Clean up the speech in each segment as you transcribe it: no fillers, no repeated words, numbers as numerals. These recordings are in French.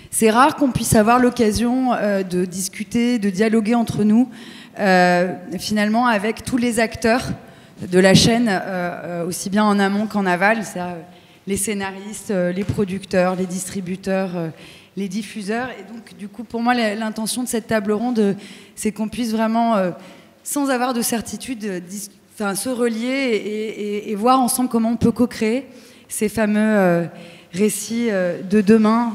C'est rare qu'on puisse avoir l'occasion de discuter, de dialoguer entre nous, finalement avec tous les acteurs de la chaîne, aussi bien en amont qu'en aval, c'est-à-dire les scénaristes, les producteurs, les distributeurs, les diffuseurs. Et donc, du coup, pour moi, l'intention de cette table ronde, c'est qu'on puisse vraiment, sans avoir de certitude, se relier et voir ensemble comment on peut co-créer ces fameux récits de demain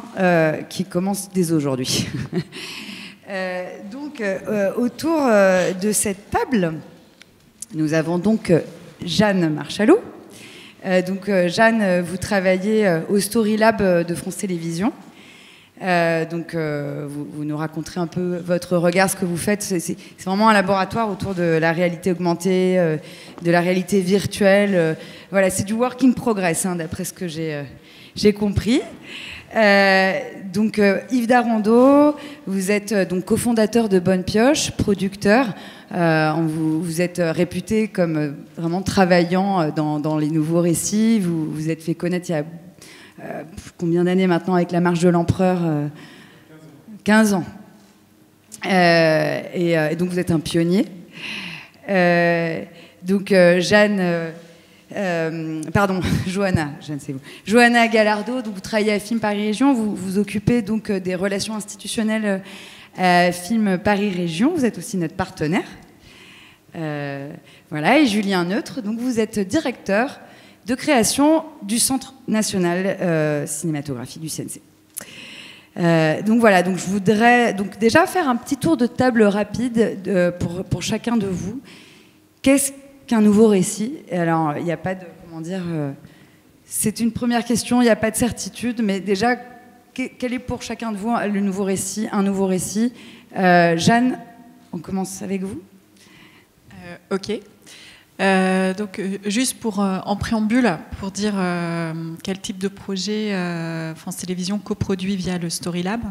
qui commencent dès aujourd'hui. Donc, autour de cette table, nous avons donc Jeanne Marchalot. Donc, Jeanne, vous travaillez au Story Lab de France Télévisions. Donc, vous nous raconterez un peu votre regard, ce que vous faites. C'est vraiment un laboratoire autour de la réalité augmentée, de la réalité virtuelle. Voilà, c'est du work in progress, hein, d'après ce que j'ai compris. Donc, Yves Darondeau, vous êtes donc cofondateur de Bonne Pioche, producteur. Vous êtes réputé comme vraiment travaillant dans les nouveaux récits. Vous vous êtes fait connaître il y a combien d'années maintenant avec La Marche de l'Empereur 15 ans. Et donc vous êtes un pionnier. Donc Johanna, c'est vous. Johanna Gallardo, donc vous travaillez à Film Paris Région, vous vous occupez donc des relations institutionnelles à Film Paris Région, vous êtes aussi notre partenaire. Voilà, et Julien Neutre, donc vous êtes directeur de création du Centre national cinématographique du CNC. Donc voilà, donc je voudrais donc déjà faire un petit tour de table rapide pour chacun de vous. Qu'est-ce qu'un nouveau récit? Alors, il n'y a pas de, comment dire, c'est une première question, il n'y a pas de certitude, mais déjà, quel est pour chacun de vous le nouveau récit, un nouveau récit? Jeanne, on commence avec vous. Ok. Donc, juste en préambule, pour dire quel type de projet France Télévisions coproduit via le Story Lab.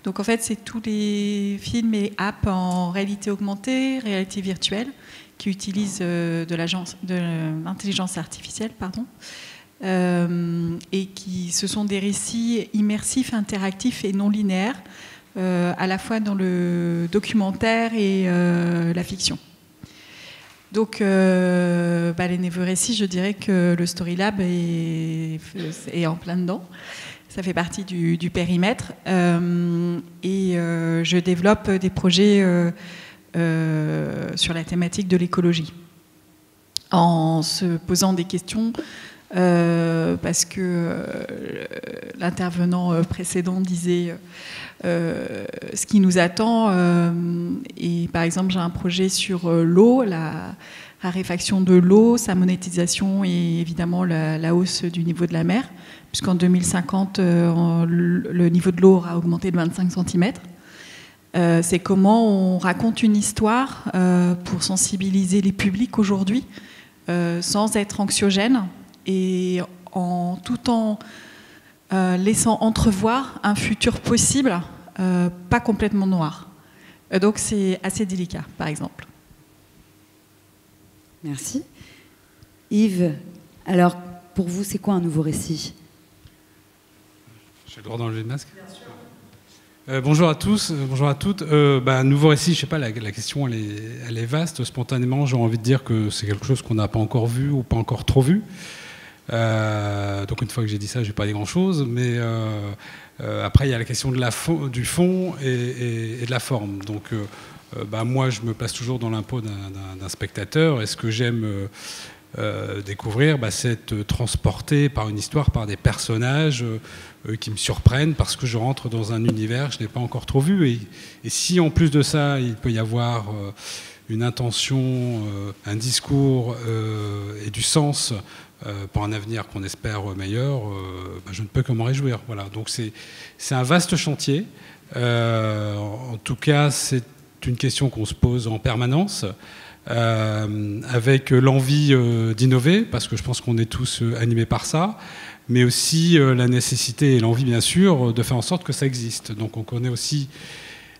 Donc, en fait, c'est tous les films et apps en réalité augmentée, réalité virtuelle, qui utilisent de l'intelligence artificielle, et ce sont des récits immersifs, interactifs et non linéaires, à la fois dans le documentaire et la fiction. Donc, les nouveaux récits, je dirais que le Story Lab est en plein dedans. Ça fait partie du périmètre. Et je développe des projets sur la thématique de l'écologie, en se posant des questions, parce que l'intervenant précédent disait ce qui nous attend. Et par exemple, j'ai un projet sur l'eau, la raréfaction de l'eau, sa monétisation et évidemment la hausse du niveau de la mer, puisqu'en 2050, le niveau de l'eau aura augmenté de 25 cm. C'est comment on raconte une histoire pour sensibiliser les publics aujourd'hui, sans être anxiogène et tout en laissant entrevoir un futur possible, pas complètement noir. Donc c'est assez délicat, par exemple. Merci. Yves, alors pour vous, c'est quoi un nouveau récit? J'ai le droit d'enlever le masque? Bien sûr. Bonjour à tous, bonjour à toutes. Nouveau récit, je sais pas, la question elle est vaste. Spontanément, j'ai envie de dire que c'est quelque chose qu'on n'a pas encore vu ou pas encore trop vu. Donc une fois que j'ai dit ça, je vais pas dire grand-chose. Mais après, il y a la question du fond et de la forme. Donc moi, je me place toujours dans l'impôt d'un spectateur. Et ce que j'aime découvrir, c'est être transporté par une histoire, par des personnages qui me surprennent parce que je rentre dans un univers que je n'ai pas encore trop vu. Et si en plus de ça, il peut y avoir une intention, un discours et du sens pour un avenir qu'on espère meilleur, je ne peux que m'en réjouir. Voilà. Donc c'est un vaste chantier. En tout cas, c'est une question qu'on se pose en permanence. Avec l'envie d'innover, parce que je pense qu'on est tous animés par ça, mais aussi la nécessité et l'envie, bien sûr, de faire en sorte que ça existe. Donc on connaît aussi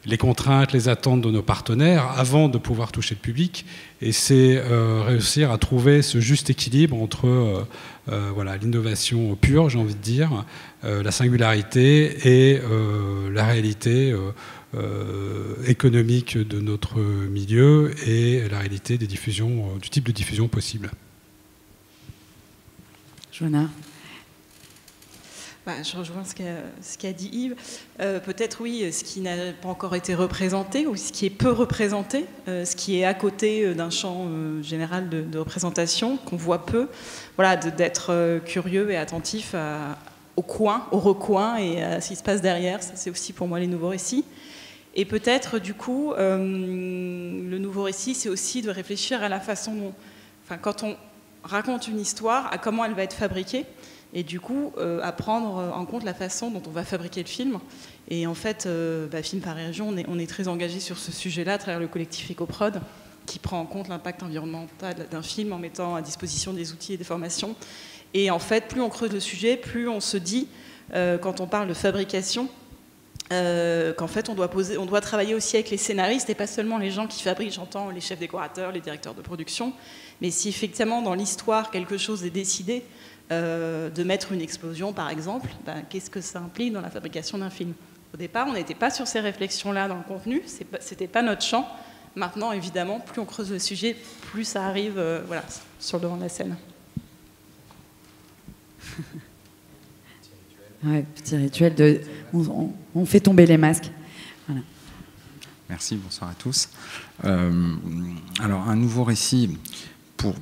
les contraintes, les attentes de nos partenaires avant de pouvoir toucher le public. Et c'est réussir à trouver ce juste équilibre entre voilà, l'innovation pure, j'ai envie de dire, la singularité et la réalité économique de notre milieu et la réalité des diffusions, du type de diffusion possible. Joanna. Je rejoins ce qu'a dit Yves. Peut-être, oui, ce qui n'a pas encore été représenté ou ce qui est peu représenté, ce qui est à côté d'un champ général de représentation, qu'on voit peu, voilà, d'être curieux et attentif au coin, au recoin et à ce qui se passe derrière. Ça, c'est aussi pour moi les nouveaux récits. Et peut-être, du coup, le nouveau récit, c'est aussi de réfléchir à la façon dont, enfin, quand on raconte une histoire, à comment elle va être fabriquée. Et du coup, à prendre en compte la façon dont on va fabriquer le film. Et en fait, Film Paris Région, on est très engagé sur ce sujet-là à travers le collectif EcoProd, qui prend en compte l'impact environnemental d'un film en mettant à disposition des outils et des formations. Et en fait, plus on creuse le sujet, plus on se dit, quand on parle de fabrication, qu'en fait, on doit travailler aussi avec les scénaristes et pas seulement les gens qui fabriquent, j'entends les chefs décorateurs, les directeurs de production, mais si effectivement dans l'histoire quelque chose est décidé, de mettre une explosion par exemple, qu'est-ce que ça implique dans la fabrication d'un film? Au départ, on n'était pas sur ces réflexions-là dans le contenu, c'était pas notre champ. Maintenant, évidemment, plus on creuse le sujet, plus ça arrive voilà, sur le devant de la scène. Ouais, petit rituel de... On fait tomber les masques. Voilà. Merci, bonsoir à tous. Alors, un nouveau récit pour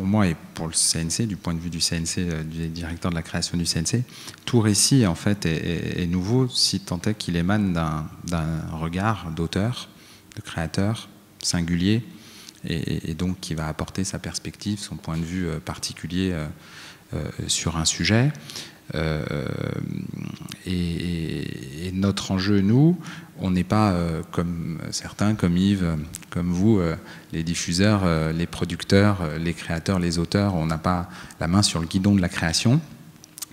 moi et pour le CNC, du point de vue du CNC, du directeur de la création du CNC, tout récit en fait est nouveau si tant est qu'il émane d'un regard d'auteur, de créateur singulier et donc qui va apporter sa perspective, son point de vue particulier sur un sujet. Et notre enjeu, nous, on n'est pas comme certains, comme Yves, comme vous, les diffuseurs, les producteurs, les créateurs, les auteurs, on n'a pas la main sur le guidon de la création.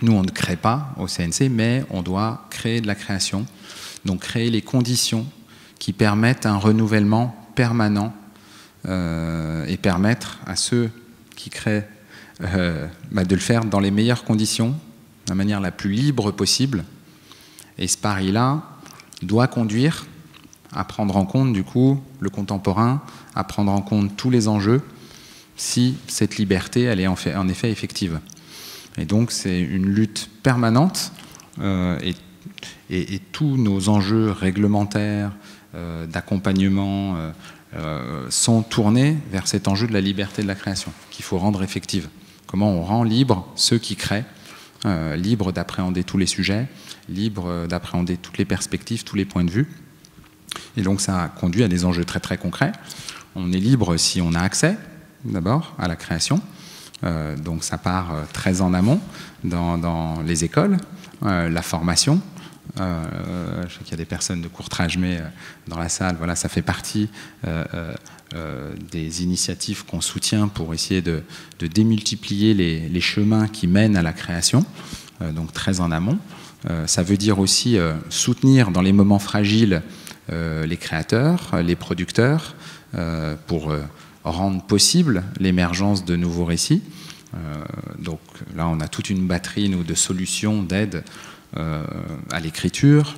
Nous, on ne crée pas au CNC, mais on doit créer de la création, donc créer les conditions qui permettent un renouvellement permanent et permettre à ceux qui créent de le faire dans les meilleures conditions, de la manière la plus libre possible. Et ce pari-là doit conduire à prendre en compte, du coup, le contemporain, à prendre en compte tous les enjeux, si cette liberté, elle est en effet effective. Et donc, c'est une lutte permanente, et tous nos enjeux réglementaires, d'accompagnement, sont tournés vers cet enjeu de la liberté de la création, qu'il faut rendre effective. Comment on rend libre ceux qui créent, libre d'appréhender tous les sujets, libre d'appréhender toutes les perspectives, tous les points de vue. Et donc ça conduit à des enjeux très très concrets. On est libre si on a accès, d'abord, à la création. Donc ça part très en amont dans les écoles, la formation. Je sais qu'il y a des personnes de Courtrage, mais dans la salle, voilà, ça fait partie des initiatives qu'on soutient pour essayer de démultiplier les chemins qui mènent à la création, donc très en amont. Ça veut dire aussi soutenir dans les moments fragiles les créateurs, les producteurs, pour rendre possible l'émergence de nouveaux récits. Donc là, on a toute une batterie de solutions, d'aide à l'écriture,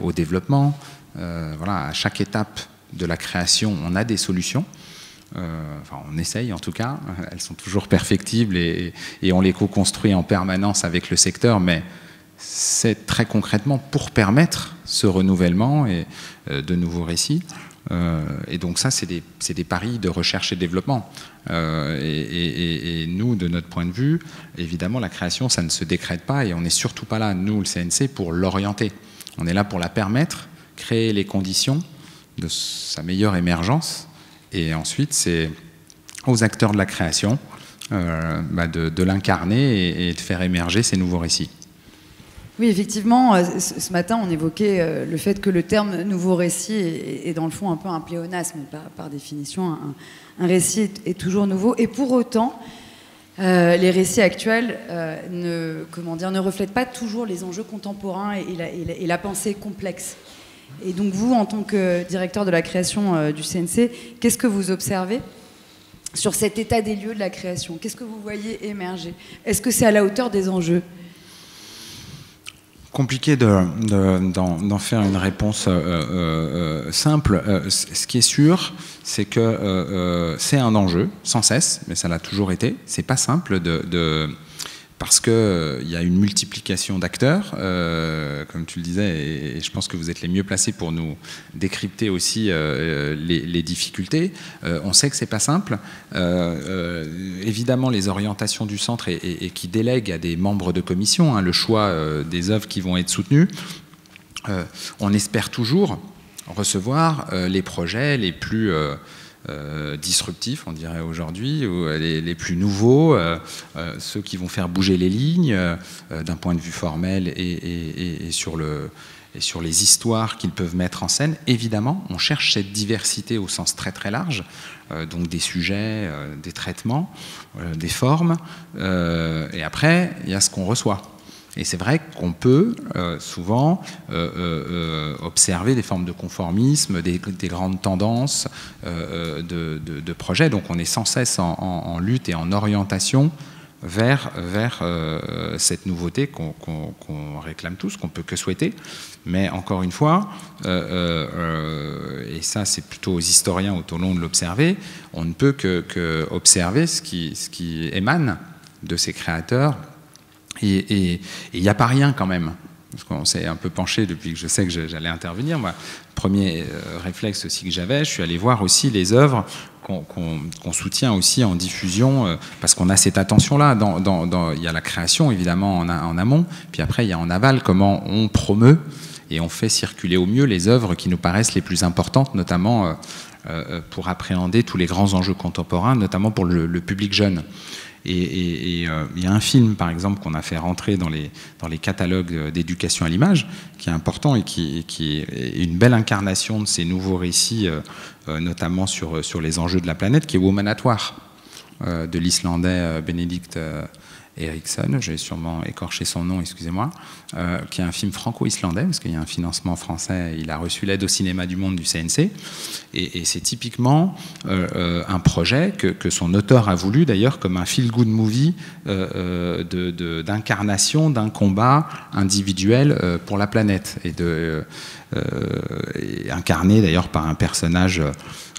au développement. Voilà, à chaque étape de la création, on a des solutions. Enfin, on essaye en tout cas. Elles sont toujours perfectibles et on les co-construit en permanence avec le secteur, mais c'est très concrètement pour permettre ce renouvellement et de nouveaux récits. Et donc ça, c'est des paris de recherche et développement. Et nous, de notre point de vue, évidemment, la création, ça ne se décrète pas et on n'est surtout pas là, nous, le CNC, pour l'orienter. On est là pour la permettre, créer les conditions de sa meilleure émergence. Et ensuite, c'est aux acteurs de la création de l'incarner et de faire émerger ces nouveaux récits. Oui, effectivement, ce matin, on évoquait le fait que le terme nouveau récit est dans le fond un peu un pléonasme. Par définition, un récit est toujours nouveau. Et pour autant, les récits actuels ne reflètent pas toujours les enjeux contemporains et la pensée complexe. Et donc vous, en tant que directeur de la création du CNC, qu'est-ce que vous observez sur cet état des lieux de la création? Qu'est-ce que vous voyez émerger? Est-ce que c'est à la hauteur des enjeux? Compliqué d'en faire une réponse simple. Ce qui est sûr, c'est que c'est un enjeu, sans cesse, mais ça l'a toujours été. C'est pas simple parce qu'il y a une multiplication d'acteurs, comme tu le disais, et je pense que vous êtes les mieux placés pour nous décrypter aussi les difficultés. On sait que c'est pas simple. Évidemment, les orientations du centre et qui délèguent à des membres de commission le choix des œuvres qui vont être soutenues. On espère toujours recevoir les projets les plus disruptifs, on dirait aujourd'hui, ou les plus nouveaux, ceux qui vont faire bouger les lignes d'un point de vue formel et sur les histoires qu'ils peuvent mettre en scène. Évidemment, on cherche cette diversité au sens très très large, donc des sujets, des traitements, des formes, et après, il y a ce qu'on reçoit. Et c'est vrai qu'on peut souvent observer des formes de conformisme, des grandes tendances de projets. Donc on est sans cesse en lutte et en orientation vers cette nouveauté qu'on réclame tous, qu'on peut que souhaiter. Mais encore une fois, et ça c'est plutôt aux historiens, aux Tolons de l'observer, on ne peut que observer ce qui émane de ces créateurs. Et il n'y a pas rien quand même, parce qu'on s'est un peu penché depuis que je sais que j'allais intervenir. Moi, premier réflexe aussi que j'avais, je suis allé voir aussi les œuvres qu'on soutient aussi en diffusion, parce qu'on a cette attention-là. Il y a la création évidemment en amont, puis après il y a en aval comment on promeut et on fait circuler au mieux les œuvres qui nous paraissent les plus importantes, notamment pour appréhender tous les grands enjeux contemporains, notamment pour le public jeune. Et il y a un film, par exemple, qu'on a fait rentrer dans les catalogues d'éducation à l'image, qui est important et qui est une belle incarnation de ces nouveaux récits, notamment sur les enjeux de la planète, qui est Woman at War, de l'Islandais Benedict Eriksson, j'ai sûrement écorché son nom, excusez-moi, qui est un film franco-islandais, parce qu'il y a un financement français, il a reçu l'aide au cinéma du monde du CNC, et c'est typiquement un projet que son auteur a voulu, d'ailleurs, comme un feel-good movie d'incarnation d'un combat individuel pour la planète, et incarné d'ailleurs par un personnage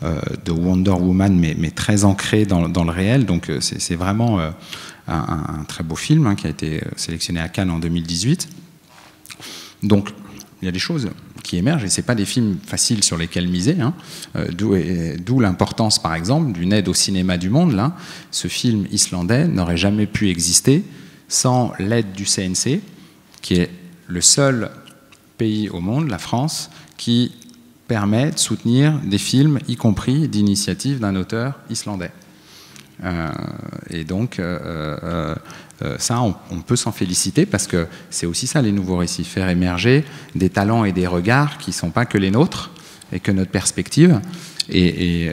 de Wonder Woman, mais très ancré dans le réel, donc c'est vraiment un très beau film qui a été sélectionné à Cannes en 2018. Donc, il y a des choses qui émergent, et ce n'est pas des films faciles sur lesquels miser, d'où l'importance, par exemple, d'une aide au cinéma du monde. Là, ce film islandais n'aurait jamais pu exister sans l'aide du CNC, qui est le seul pays au monde, la France, qui permet de soutenir des films, y compris d'initiative d'un auteur islandais. Et donc ça on peut s'en féliciter, parce que c'est aussi ça les nouveaux récits, faire émerger des talents et des regards qui ne sont pas que les nôtres et que notre perspective, et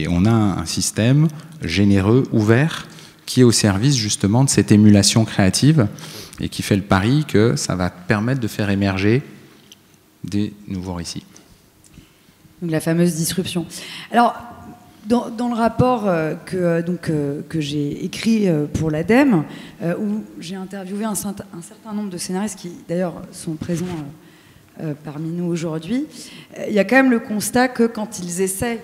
on a un système généreux, ouvert, qui est au service justement de cette émulation créative et qui fait le pari que ça va permettre de faire émerger des nouveaux récits. Donc la fameuse disruption. Alors, dans le rapport que j'ai écrit pour l'ADEME, où j'ai interviewé un certain nombre de scénaristes qui, d'ailleurs, sont présents parmi nous aujourd'hui, il y a quand même le constat que quand ils essaient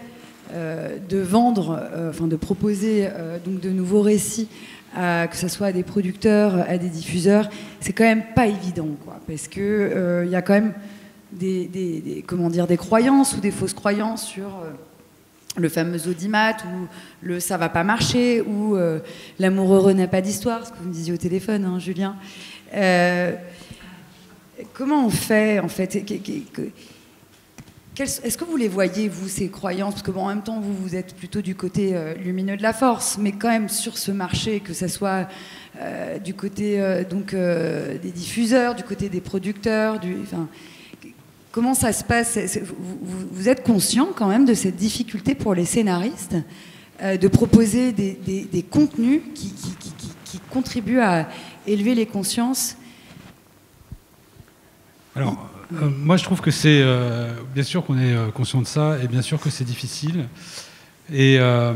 de vendre, de proposer donc de nouveaux récits, que ce soit à des producteurs, à des diffuseurs, c'est quand même pas évident, quoi, parce que il y a quand même des croyances ou des fausses croyances sur le fameux audimat, ou le ça va pas marcher, ou l'amour heureux n'a pas d'histoire, ce que vous me disiez au téléphone, hein, Julien. Comment on fait, en fait? Est-ce que vous les voyez, vous, ces croyances? Parce que en même temps, vous êtes plutôt du côté lumineux de la force, mais quand même sur ce marché, que ce soit du côté des diffuseurs, du côté des producteurs, comment ça se passe? Vous êtes conscient quand même de cette difficulté pour les scénaristes de proposer des contenus qui contribuent à élever les consciences? Alors, Moi, je trouve que c'est... bien sûr qu'on est conscient de ça, et bien sûr que c'est difficile. Et je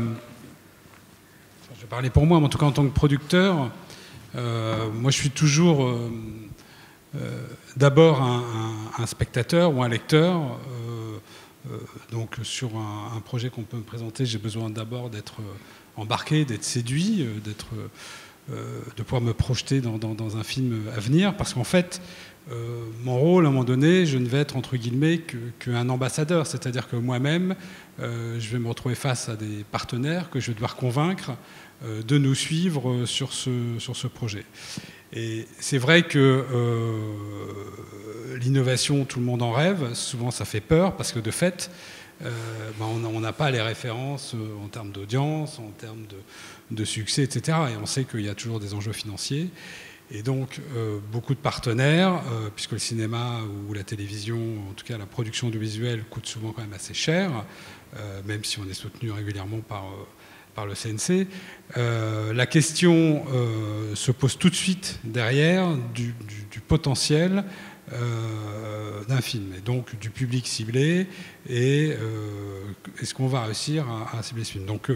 vais parler pour moi, mais en tout cas en tant que producteur, moi je suis toujours d'abord un spectateur ou un lecteur. Donc sur un projet qu'on peut me présenter, j'ai besoin d'abord d'être embarqué, d'être séduit, de pouvoir me projeter dans un film à venir, parce qu'en fait, mon rôle, à un moment donné, je ne vais être, entre guillemets, qu'un ambassadeur. C'est-à-dire que moi-même, je vais me retrouver face à des partenaires que je vais devoir convaincre de nous suivre sur ce projet. Et c'est vrai que l'innovation, tout le monde en rêve. Souvent, ça fait peur, parce que de fait, on n'a pas les références en termes d'audience, en termes de succès, etc. Et on sait qu'il y a toujours des enjeux financiers. Et donc, beaucoup de partenaires, puisque le cinéma ou la télévision, en tout cas la production audiovisuelle, coûte souvent quand même assez cher, même si on est soutenu régulièrement par le CNC. La question se pose tout de suite derrière du potentiel d'un film, et donc du public ciblé, et est-ce qu'on va réussir à cibler ce film. Donc,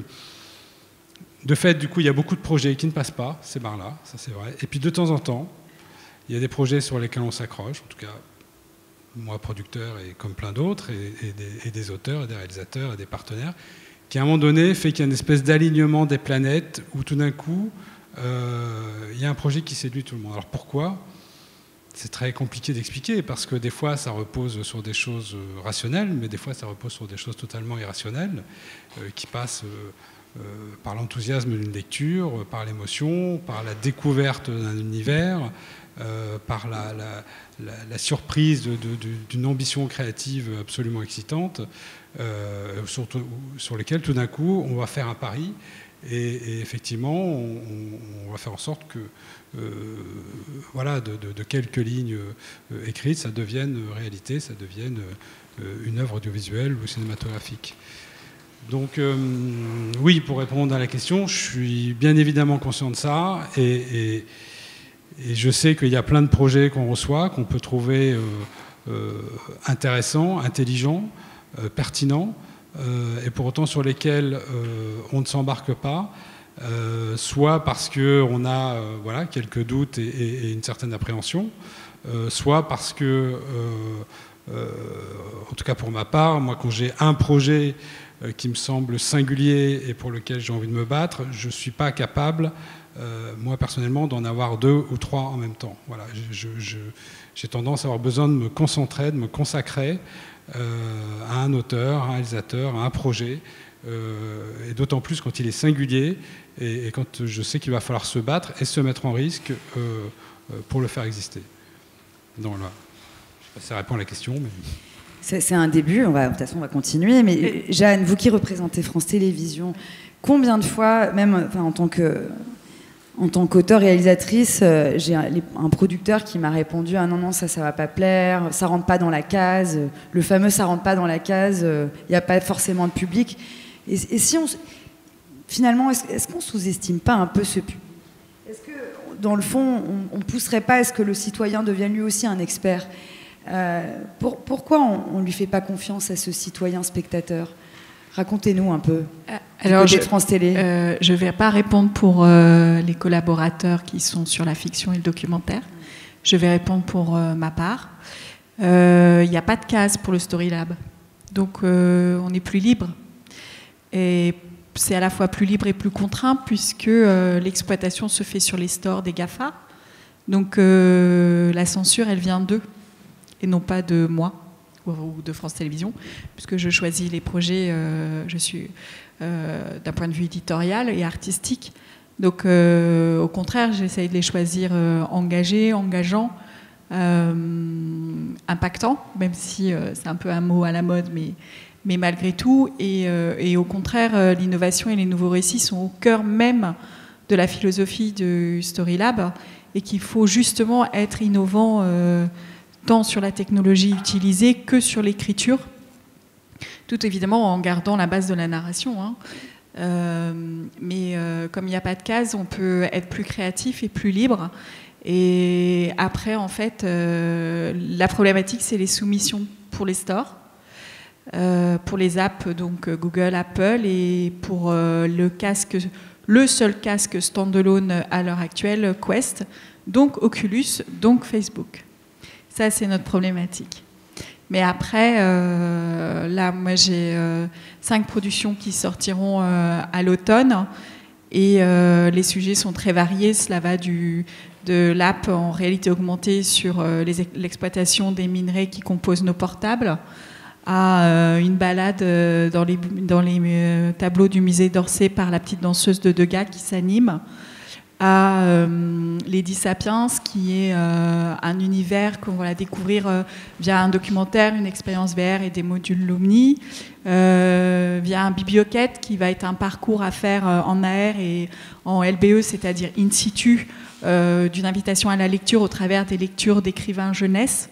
de fait, du coup, il y a beaucoup de projets qui ne passent pas, ces barres-là, ça c'est vrai. Et puis de temps en temps, il y a des projets sur lesquels on s'accroche, en tout cas, moi, producteur, et comme plein d'autres, et des auteurs, et des réalisateurs, et des partenaires, qui à un moment donné fait qu'il y a une espèce d'alignement des planètes, où tout d'un coup, il y a un projet qui séduit tout le monde. Alors pourquoi ? C'est très compliqué d'expliquer, parce que des fois, ça repose sur des choses rationnelles, mais des fois, ça repose sur des choses totalement irrationnelles, qui passent... par l'enthousiasme d'une lecture, par l'émotion, par la découverte d'un univers, par la surprise d'une ambition créative absolument excitante, sur lesquelles tout d'un coup on va faire un pari, et effectivement on va faire en sorte que voilà, de quelques lignes écrites, ça devienne réalité, ça devienne une œuvre audiovisuelle ou cinématographique. Donc oui, pour répondre à la question, je suis bien évidemment conscient de ça, et je sais qu'il y a plein de projets qu'on reçoit, qu'on peut trouver intéressants, intelligents, pertinents, et pour autant sur lesquels on ne s'embarque pas, soit parce qu'on a voilà, quelques doutes et une certaine appréhension, soit parce que, en tout cas pour ma part, moi quand j'ai un projet qui me semble singulier et pour lequel j'ai envie de me battre, je ne suis pas capable, moi personnellement, d'en avoir 2 ou 3 en même temps. Voilà, j'ai tendance à avoir besoin de me concentrer, de me consacrer à un auteur, à un réalisateur, à un projet, et d'autant plus quand il est singulier et quand je sais qu'il va falloir se battre et se mettre en risque pour le faire exister. Donc là, je ne sais pas si ça répond à la question, mais... C'est un début, de toute façon on va continuer, mais Jeanne, vous qui représentez France Télévisions, combien de fois, même en tant qu'auteur-réalisatrice, j'ai un producteur qui m'a répondu « Ah non, ça va pas plaire, ça rentre pas dans la case, le fameux ça rentre pas dans la case, il n'y a pas forcément de public ». Et si finalement, est-ce qu'on sous-estime pas un peu ce public ? Est-ce que, dans le fond, on pousserait pas à ce que le citoyen devienne lui aussi un expert ? Pourquoi on ne lui fait pas confiance à ce citoyen spectateur ? Racontez-nous un peu. Alors, de France Télé. Je ne vais pas répondre pour les collaborateurs qui sont sur la fiction et le documentaire. Je vais répondre pour ma part. Il n'y a pas de case pour le Story Lab. Donc, on est plus libre. Et c'est à la fois plus libre et plus contraint, puisque l'exploitation se fait sur les stores des GAFA. Donc, la censure, elle vient d'eux, et non pas de moi ou de France Télévisions, puisque je choisis les projets, je suis d'un point de vue éditorial et artistique. Donc, au contraire, j'essaye de les choisir engagés, engageants, impactants, même si c'est un peu un mot à la mode, mais malgré tout. Et au contraire, l'innovation et les nouveaux récits sont au cœur même de la philosophie du Story Lab, et qu'il faut justement être innovant tant sur la technologie utilisée que sur l'écriture, tout évidemment en gardant la base de la narration, hein. Mais comme il n'y a pas de case, on peut être plus créatif et plus libre. Et après, en fait, la problématique, c'est les soumissions pour les stores, pour les apps, donc Google, Apple, et pour le seul casque standalone à l'heure actuelle, Quest, donc Oculus, donc Facebook. Ça, c'est notre problématique. Mais après, là, moi, j'ai 5 productions qui sortiront à l'automne, et les sujets sont très variés. Cela va de l'app en réalité augmentée sur l'exploitation des minerais qui composent nos portables, à une balade dans les tableaux du musée d'Orsay par la petite danseuse de Degas qui s'anime, à Lady Sapiens, qui est un univers qu'on va découvrir via un documentaire, une expérience VR et des modules Lumni, via un biblioquette qui va être un parcours à faire en AR et en LBE, c'est-à-dire in situ, d'une invitation à la lecture au travers des lectures d'écrivains jeunesse.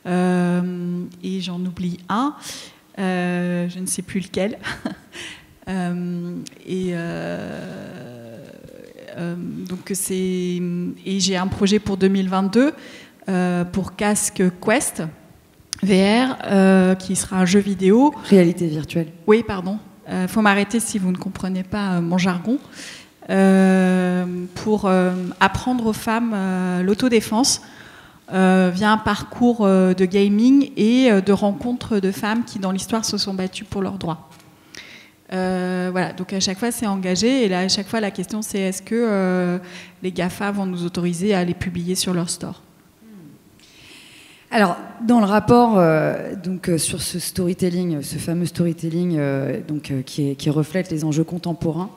Et j'en oublie un, je ne sais plus lequel. Donc et j'ai un projet pour 2022 pour casque Quest VR qui sera un jeu vidéo. Réalité virtuelle. Oui, pardon. Faut m'arrêter si vous ne comprenez pas mon jargon. Pour apprendre aux femmes l'autodéfense via un parcours de gaming et de rencontres de femmes qui, dans l'histoire, se sont battues pour leurs droits. Voilà, donc à chaque fois, c'est engagé. Et là, à chaque fois, la question, c'est est-ce que les GAFA vont nous autoriser à les publier sur leur store ? Alors, dans le rapport sur ce storytelling, ce fameux storytelling qui reflète les enjeux contemporains,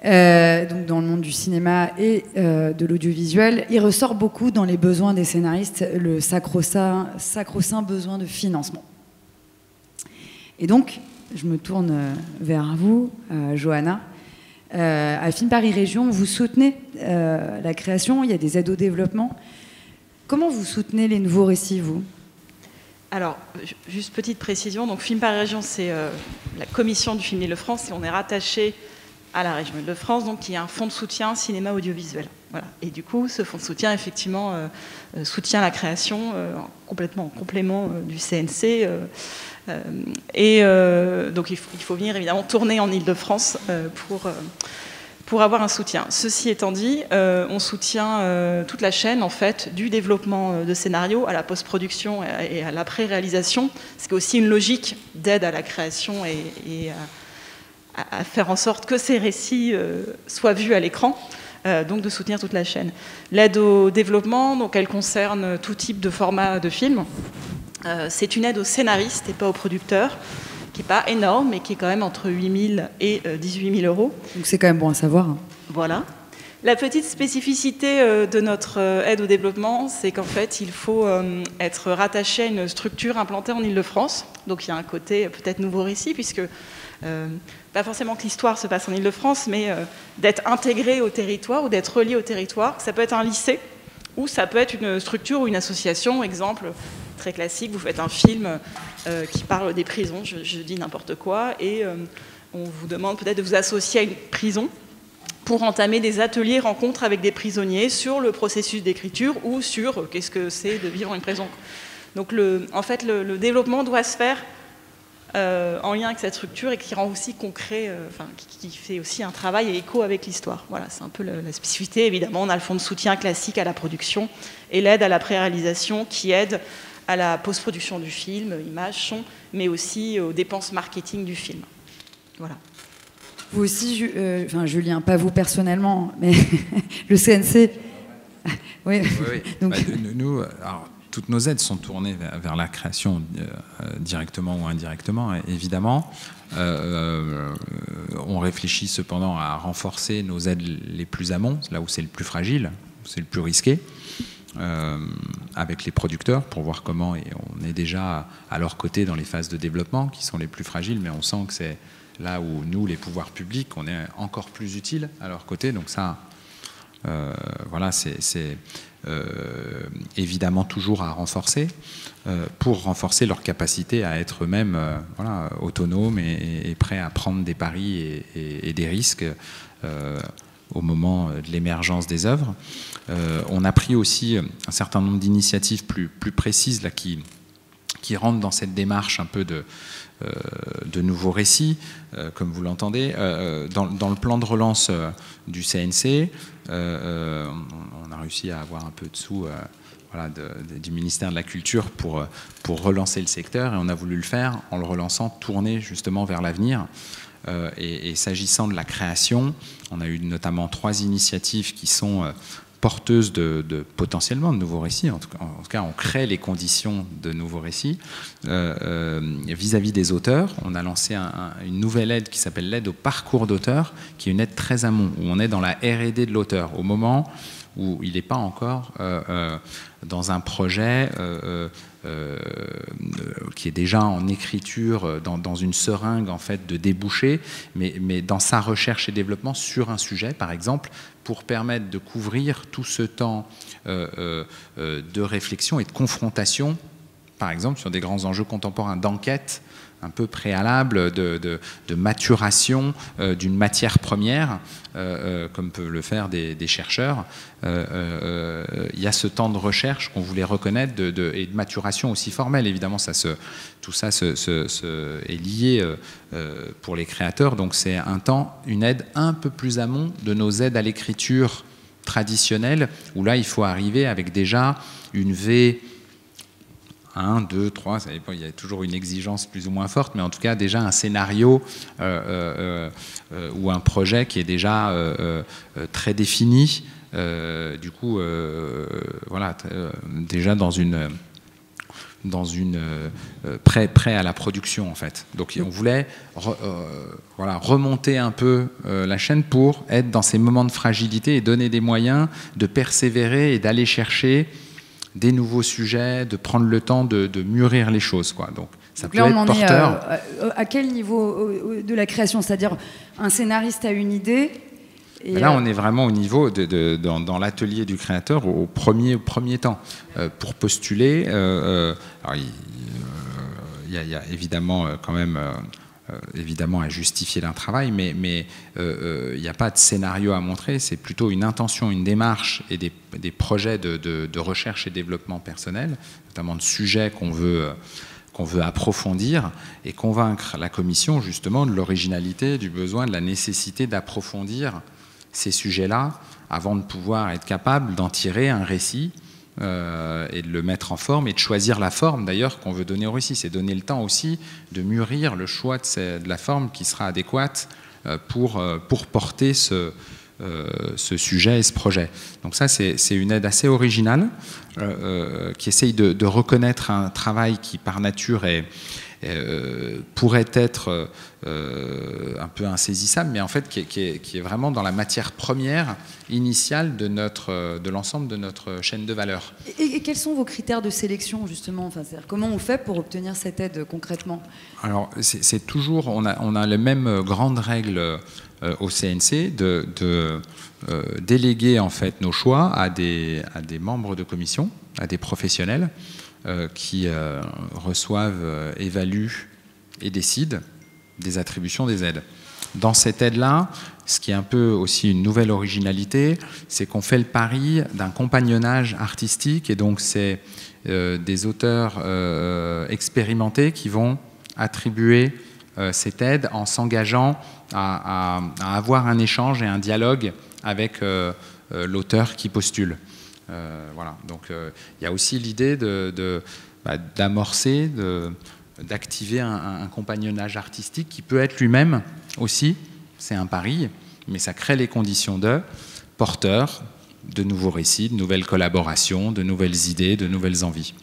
donc dans le monde du cinéma et de l'audiovisuel, il ressort beaucoup dans les besoins des scénaristes le sacro-saint besoin de financement. Et donc, je me tourne vers vous, Johanna. À Film Paris Région, vous soutenez la création, il y a des aides au développement. Comment vous soutenez les nouveaux récits, vous ? Alors, juste petite précision, donc Film Paris Région, c'est la commission du film d'Île-de-France et on est rattaché à la région Île-de-France, donc qui a un fonds de soutien cinéma audiovisuel. Voilà. Et du coup, ce fonds de soutien, effectivement, soutient la création complètement en complément du CNC. Donc, il faut venir évidemment tourner en Île-de-France pour avoir un soutien. Ceci étant dit, on soutient toute la chaîne en fait, du développement de scénarios à la post-production et à l'après-réalisation. C'est aussi une logique d'aide à la création et à faire en sorte que ces récits soient vus à l'écran, donc de soutenir toute la chaîne. L'aide au développement, donc elle concerne tout type de format de film. C'est une aide aux scénaristes et pas aux producteurs, qui n'est pas énorme, mais qui est quand même entre 8 000 et 18 000 euros. Donc c'est quand même bon à savoir. Voilà. La petite spécificité de notre aide au développement, c'est qu'en fait, il faut être rattaché à une structure implantée en Île-de-France. Donc il y a un côté peut-être nouveau récit, puisque pas forcément que l'histoire se passe en Île-de-France, mais d'être intégré au territoire ou d'être relié au territoire. Ça peut être un lycée, ou ça peut être une structure ou une association. Exemple très classique, vous faites un film qui parle des prisons, je dis n'importe quoi, et on vous demande peut-être de vous associer à une prison pour entamer des ateliers rencontres avec des prisonniers sur le processus d'écriture ou sur qu'est-ce que c'est de vivre en une prison. Donc en fait, le développement doit se faire en lien avec cette structure et qui rend aussi concret, qui fait aussi un travail et écho avec l'histoire. Voilà, c'est un peu la spécificité. Évidemment, on a le fonds de soutien classique à la production et l'aide à la pré-réalisation qui aide à la post-production du film, images, son, mais aussi aux dépenses marketing du film. Voilà. Vous aussi, Julien, pas vous personnellement, mais le CNC. Oui. Donc... nous, alors, toutes nos aides sont tournées vers la création directement ou indirectement, évidemment. On réfléchit cependant à renforcer nos aides les plus amont, là où c'est le plus fragile, où c'est le plus risqué. Avec les producteurs pour voir comment, et on est déjà à leur côté dans les phases de développement qui sont les plus fragiles, mais on sent que c'est là où nous, les pouvoirs publics, on est encore plus utiles à leur côté. Donc ça, voilà, c'est évidemment toujours à renforcer pour renforcer leur capacité à être eux-mêmes autonomes et prêts à prendre des paris et des risques au moment de l'émergence des œuvres. On a pris aussi un certain nombre d'initiatives plus précises là, qui rentrent dans cette démarche un peu de nouveaux récits, comme vous l'entendez. Dans le plan de relance du CNC, on a réussi à avoir un peu de sous voilà, du ministère de la Culture pour relancer le secteur, et on a voulu le faire en le relançant, tourné justement vers l'avenir. Et s'agissant de la création, on a eu notamment 3 initiatives qui sont porteuses potentiellement de nouveaux récits. En tout cas, on crée les conditions de nouveaux récits. Vis-à-vis des auteurs, on a lancé une nouvelle aide qui s'appelle l'aide au parcours d'auteur, qui est une aide très amont, où on est dans la R&D de l'auteur, au moment où il n'est pas encore dans un projet qui est déjà en écriture, dans une seringue en fait de débouchés, mais dans sa recherche et développement sur un sujet, par exemple, pour permettre de couvrir tout ce temps de réflexion et de confrontation, par exemple, sur des grands enjeux contemporains, d'enquête un peu préalable, de maturation d'une matière première, comme peuvent le faire des chercheurs. Il y a ce temps de recherche qu'on voulait reconnaître et de maturation aussi formelle. Évidemment, tout ça est lié pour les créateurs. Donc c'est un temps, une aide un peu plus amont de nos aides à l'écriture traditionnelle, où là, il faut arriver avec déjà une V 1, 2, 3, ça dépend, il y a toujours une exigence plus ou moins forte, mais en tout cas déjà un scénario ou un projet qui est déjà très défini, du coup voilà, déjà dans une prêt à la production en fait. Donc on voulait voilà, remonter un peu la chaîne pour être dans ces moments de fragilité et donner des moyens de persévérer et d'aller chercher des nouveaux sujets, de prendre le temps de mûrir les choses, quoi. Donc ça peut être porteur. À quel niveau de la création? C'est-à-dire un scénariste a une idée et là, on est vraiment au niveau dans l'atelier du créateur au premier temps. Pour postuler, alors, il y a évidemment quand même évidemment à justifier d'un travail, mais il n'y a pas de scénario à montrer, c'est plutôt une intention, une démarche et des projets de recherche et développement personnel, notamment de sujets qu'on veut approfondir, et convaincre la commission justement de l'originalité, du besoin, de la nécessité d'approfondir ces sujets-là avant de pouvoir être capable d'en tirer un récit et de le mettre en forme et de choisir la forme d'ailleurs qu'on veut donner au récit. C'est donner le temps aussi de mûrir le choix de la forme qui sera adéquate pour porter ce sujet et ce projet. Donc ça, c'est une aide assez originale qui essaye de reconnaître un travail qui par nature pourrait être un peu insaisissable, mais en fait qui est vraiment dans la matière première initiale de l'ensemble de notre chaîne de valeur. Et quels sont vos critères de sélection justement, enfin, c'est-à-dire, comment on fait pour obtenir cette aide concrètement? Alors c'est toujours, on a les mêmes grandes règles au CNC de déléguer en fait nos choix à des membres de commission, à des professionnels qui reçoivent, évaluent et décident des attributions des aides. Dans cette aide-là, ce qui est un peu aussi une nouvelle originalité, c'est qu'on fait le pari d'un compagnonnage artistique, et donc c'est des auteurs expérimentés qui vont attribuer cette aide en s'engageant à avoir un échange et un dialogue avec l'auteur qui postule. Voilà. Donc il y a aussi l'idée d'amorcer, d'activer un compagnonnage artistique qui peut être lui-même aussi, c'est un pari, mais ça crée les conditions de porteurs de nouveaux récits, de nouvelles collaborations, de nouvelles idées, de nouvelles envies.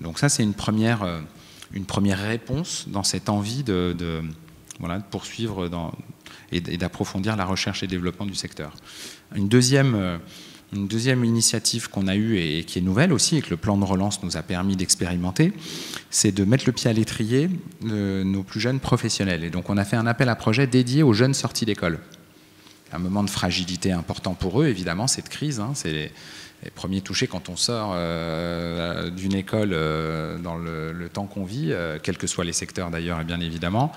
Donc ça, c'est une première réponse dans cette envie de poursuivre et d'approfondir la recherche et développement du secteur. Une deuxième initiative qu'on a eue et qui est nouvelle aussi, et que le plan de relance nous a permis d'expérimenter, c'est de mettre le pied à l'étrier de nos plus jeunes professionnels. Et donc on a fait un appel à projet dédié aux jeunes sortis d'école. un moment de fragilité important pour eux, évidemment, cette crise. Hein, c'est les premiers touchés quand on sort d'une école dans le temps qu'on vit, quels que soient les secteurs d'ailleurs, et bien évidemment,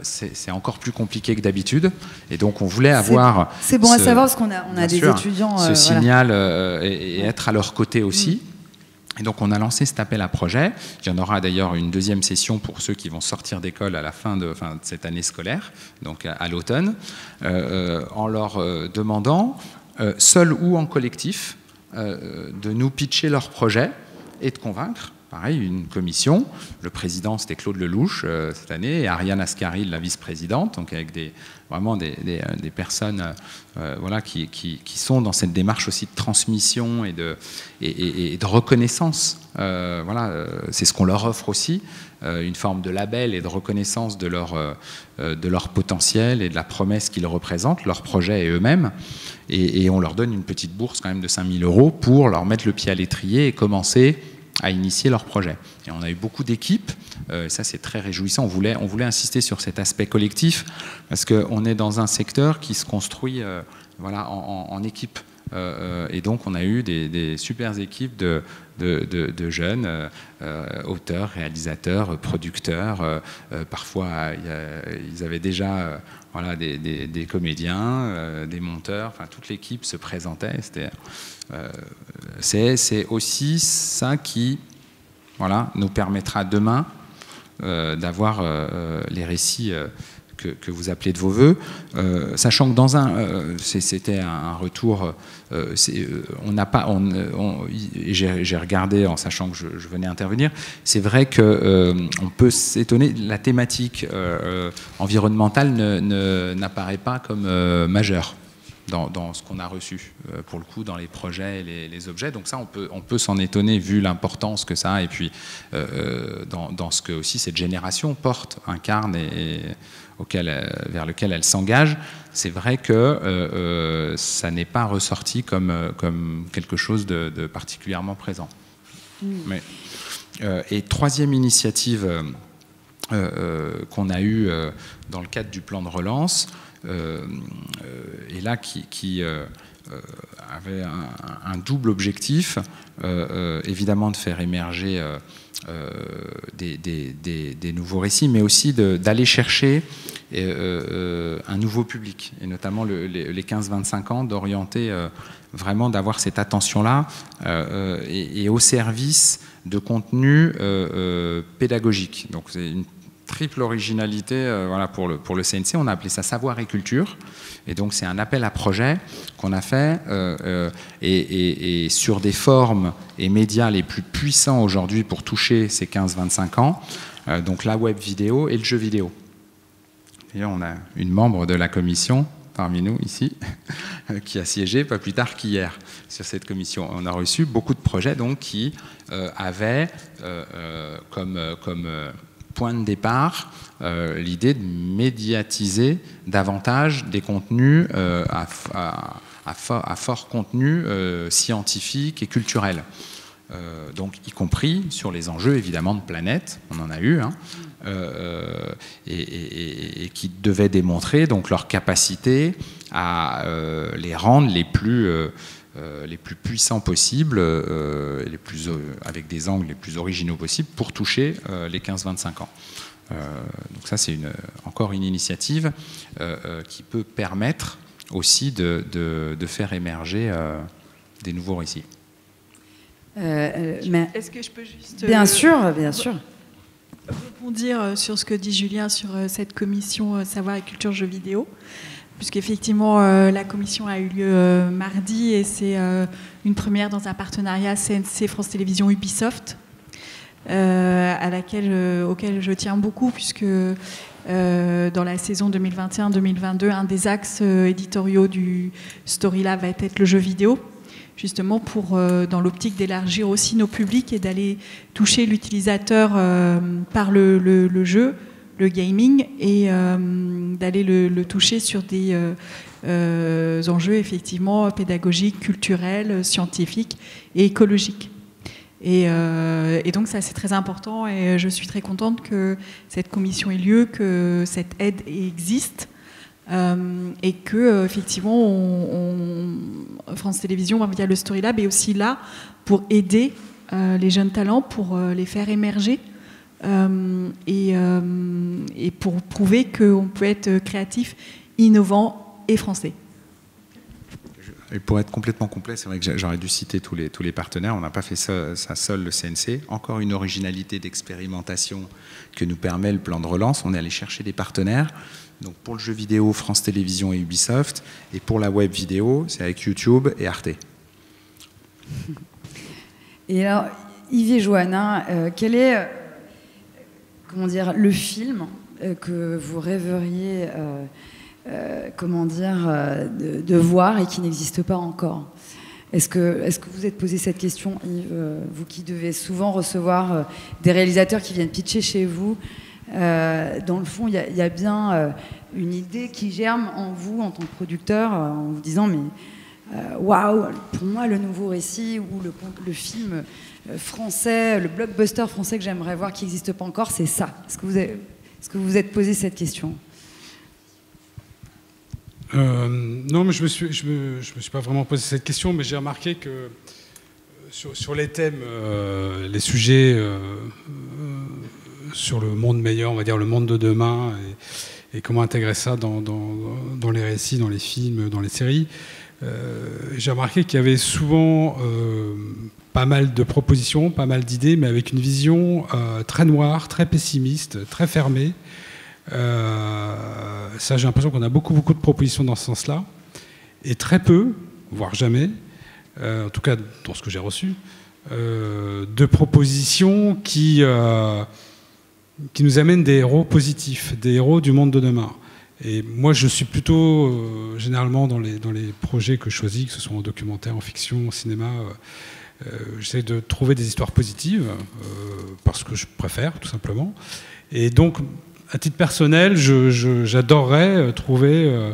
c'est encore plus compliqué que d'habitude. Et donc on voulait avoir... C'est bon à savoir parce qu'on a des étudiants... ce signal et être à leur côté aussi. Et donc on a lancé cet appel à projet. Il y en aura d'ailleurs une deuxième session pour ceux qui vont sortir d'école à la fin de cette année scolaire, donc à l'automne, en leur demandant, seuls ou en collectif, de nous pitcher leur projet et de convaincre. Pareil, une commission. Le président, c'était Claude Lelouch cette année, et Ariane Ascari, la vice-présidente, donc avec vraiment des personnes voilà, qui sont dans cette démarche aussi de transmission et de reconnaissance. Voilà, c'est ce qu'on leur offre aussi, une forme de label et de reconnaissance de leur potentiel et de la promesse qu'ils représentent, leur projet et eux-mêmes. Et on leur donne une petite bourse quand même de 5 000 € pour leur mettre le pied à l'étrier et commencer à initier leur projet. Et on a eu beaucoup d'équipes, ça c'est très réjouissant, on voulait insister sur cet aspect collectif, parce qu'on est dans un secteur qui se construit voilà, en équipe. Et donc on a eu des super équipes de jeunes auteurs, réalisateurs, producteurs. Parfois ils avaient déjà voilà, des comédiens, des monteurs, enfin toute l'équipe se présentait. C'est aussi ça qui voilà, nous permettra demain d'avoir les récits que vous appelez de vos voeux, sachant que dans c'était un retour, on n'a pas, j'ai regardé en sachant que je venais intervenir, c'est vrai qu'on peut s'étonner, la thématique environnementale n'apparaît pas comme majeure dans ce qu'on a reçu, pour le coup, dans les projets et les objets. Donc ça, on peut s'en étonner vu l'importance que ça a, et puis dans ce que aussi cette génération porte, incarne et vers lequel elle s'engage. C'est vrai que ça n'est pas ressorti comme quelque chose de particulièrement présent. Mais, et troisième initiative qu'on a eue dans le cadre du plan de relance, et là qui avait un double objectif, évidemment de faire émerger des nouveaux récits, mais aussi d'aller chercher un nouveau public, et notamment les 15-25 ans, d'orienter vraiment, d'avoir cette attention-là et au service de contenus pédagogiques. Donc c'est une triple originalité voilà, pour le CNC. On a appelé ça Savoir et Culture. Et donc c'est un appel à projet qu'on a fait et sur des formes et médias les plus puissants aujourd'hui pour toucher ces 15-25 ans, donc la web vidéo et le jeu vidéo. D'ailleurs, on a une membre de la commission parmi nous ici qui a siégé pas plus tard qu'hier sur cette commission. On a reçu beaucoup de projets donc, qui avaient comme point de départ l'idée de médiatiser davantage des contenus à fort contenu scientifique et culturel. Donc y compris sur les enjeux évidemment de planète, on en a eu, hein, et qui devaient démontrer donc leur capacité à les rendre les plus puissants possibles, avec des angles les plus originaux possibles pour toucher les 15-25 ans. Donc ça c'est encore une initiative qui peut permettre aussi de faire émerger des nouveaux récits. Est-ce que je peux juste... Bien sûr. Rebondir sur ce que dit Julien sur cette commission Savoir et Culture Jeux vidéo, puisqu'effectivement la commission a eu lieu mardi et c'est une première dans un partenariat CNC France Télévisions Ubisoft, auquel je tiens beaucoup, puisque dans la saison 2021-2022, un des axes éditoriaux du Storylab va être le jeu vidéo, justement dans l'optique d'élargir aussi nos publics et d'aller toucher l'utilisateur par le jeu, le gaming, et d'aller le toucher sur des enjeux effectivement pédagogiques, culturels, scientifiques et écologiques. Et donc ça c'est très important et je suis très contente que cette commission ait lieu, que cette aide existe. et que effectivement, France Télévisions, via le Story Lab, est aussi là pour aider les jeunes talents, pour les faire émerger et pour prouver qu'on peut être créatif, innovant et français. Et pour être complètement complet, c'est vrai que j'aurais dû citer tous les partenaires. On n'a pas fait ça seul, le CNC. Encore une originalité d'expérimentation que nous permet le plan de relance. On est allé chercher des partenaires. Donc pour le jeu vidéo, France Télévisions et Ubisoft. Et pour la web vidéo, c'est avec YouTube et Arte. Et alors, Yves et Johanna, quel est le film que vous rêveriez de voir et qui n'existe pas encore? Est-ce que vous êtes posé cette question, Yves, vous qui devez souvent recevoir des réalisateurs qui viennent pitcher chez vous? Dans le fond, il y a bien une idée qui germe en vous, en tant que producteur, en vous disant mais waouh, pour moi le nouveau récit ou le film français, le blockbuster français que j'aimerais voir qui n'existe pas encore, c'est ça. Est-ce que vous vous êtes posé cette question? Non, mais je me suis pas vraiment posé cette question, mais j'ai remarqué que sur les thèmes, les sujets sur le monde meilleur, on va dire le monde de demain, et comment intégrer ça dans les récits, dans les films, dans les séries, j'ai remarqué qu'il y avait souvent pas mal de propositions, pas mal d'idées, mais avec une vision très noire, très pessimiste, très fermée. Ça, j'ai l'impression qu'on a beaucoup de propositions dans ce sens-là, et très peu, voire jamais, en tout cas dans ce que j'ai reçu, de propositions qui nous amènent des héros positifs, des héros du monde de demain. Et moi, je suis plutôt, généralement, dans les projets que je choisis, que ce soit en documentaire, en fiction, en cinéma, j'essaie de trouver des histoires positives, parce que je préfère, tout simplement. Et donc, à titre personnel, j'adorerais trouver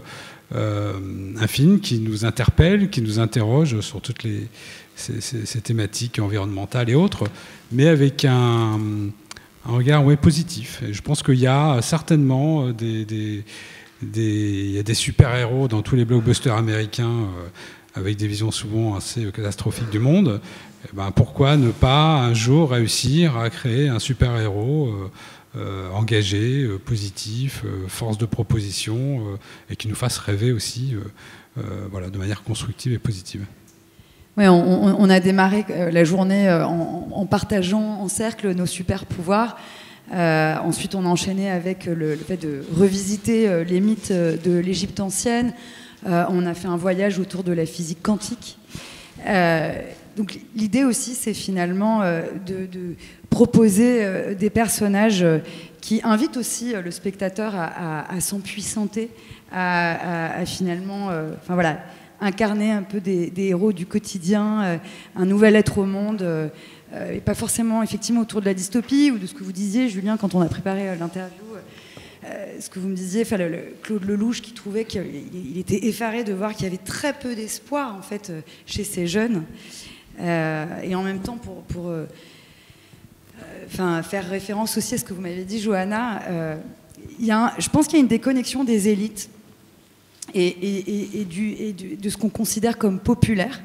un film qui nous interpelle, qui nous interroge sur toutes ces thématiques environnementales et autres, mais avec un regard positif. Et je pense qu'il y a certainement des super-héros dans tous les blockbusters américains, avec des visions souvent assez catastrophiques du monde. Et pourquoi ne pas un jour réussir à créer un super-héros engagé, positif, force de proposition, et qui nous fasse rêver aussi de manière constructive et positive. Oui, on a démarré la journée en partageant en cercle nos super pouvoirs. Ensuite, on a enchaîné avec le fait de revisiter les mythes de l'Égypte ancienne. On a fait un voyage autour de la physique quantique. Donc l'idée aussi, c'est finalement de proposer des personnages qui invitent aussi le spectateur à s'empuissanter, à finalement incarner un peu des héros du quotidien, un nouvel être au monde, et pas forcément effectivement autour de la dystopie ou de ce que vous disiez, Julien, quand on a préparé l'interview. Ce que vous me disiez, Claude Lelouch qui trouvait qu'il était effaré de voir qu'il y avait très peu d'espoir en fait chez ces jeunes, et en même temps pour faire référence aussi à ce que vous m'avez dit, Johanna, je pense qu'il y a une déconnexion des élites et de ce qu'on considère comme populaire.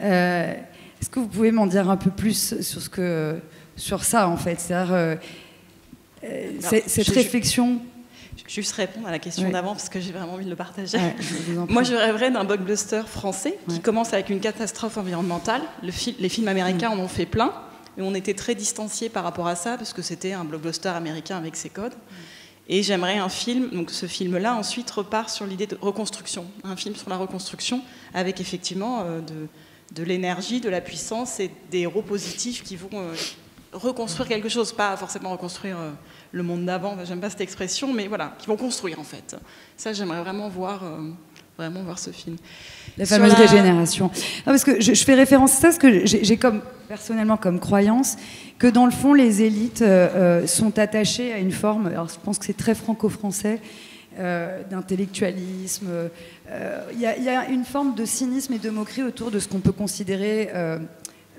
Est-ce que vous pouvez m'en dire un peu plus sur ça en fait, c'est-à-dire cette réflexion? Juste répondre à la question d'avant, parce que j'ai vraiment envie de le partager. Moi, je rêverais d'un blockbuster français qui commence avec une catastrophe environnementale. Les films américains en ont fait plein, et on était très distanciés par rapport à ça, parce que c'était un blockbuster américain avec ses codes. Et j'aimerais un film, donc ce film-là ensuite repart sur l'idée de reconstruction, un film sur la reconstruction, avec effectivement de l'énergie, de la puissance et des héros positifs qui vont reconstruire quelque chose, pas forcément reconstruire le monde d'avant, j'aime pas cette expression, mais voilà, qui vont construire en fait. Ça, j'aimerais vraiment voir ce film. La fameuse régénération. Non, parce que je fais référence à ça, parce que j'ai personnellement comme croyance que dans le fond, les élites sont attachées à une forme, alors je pense que c'est très franco-français, d'intellectualisme. Il y a une forme de cynisme et de moquerie autour de ce qu'on peut considérer...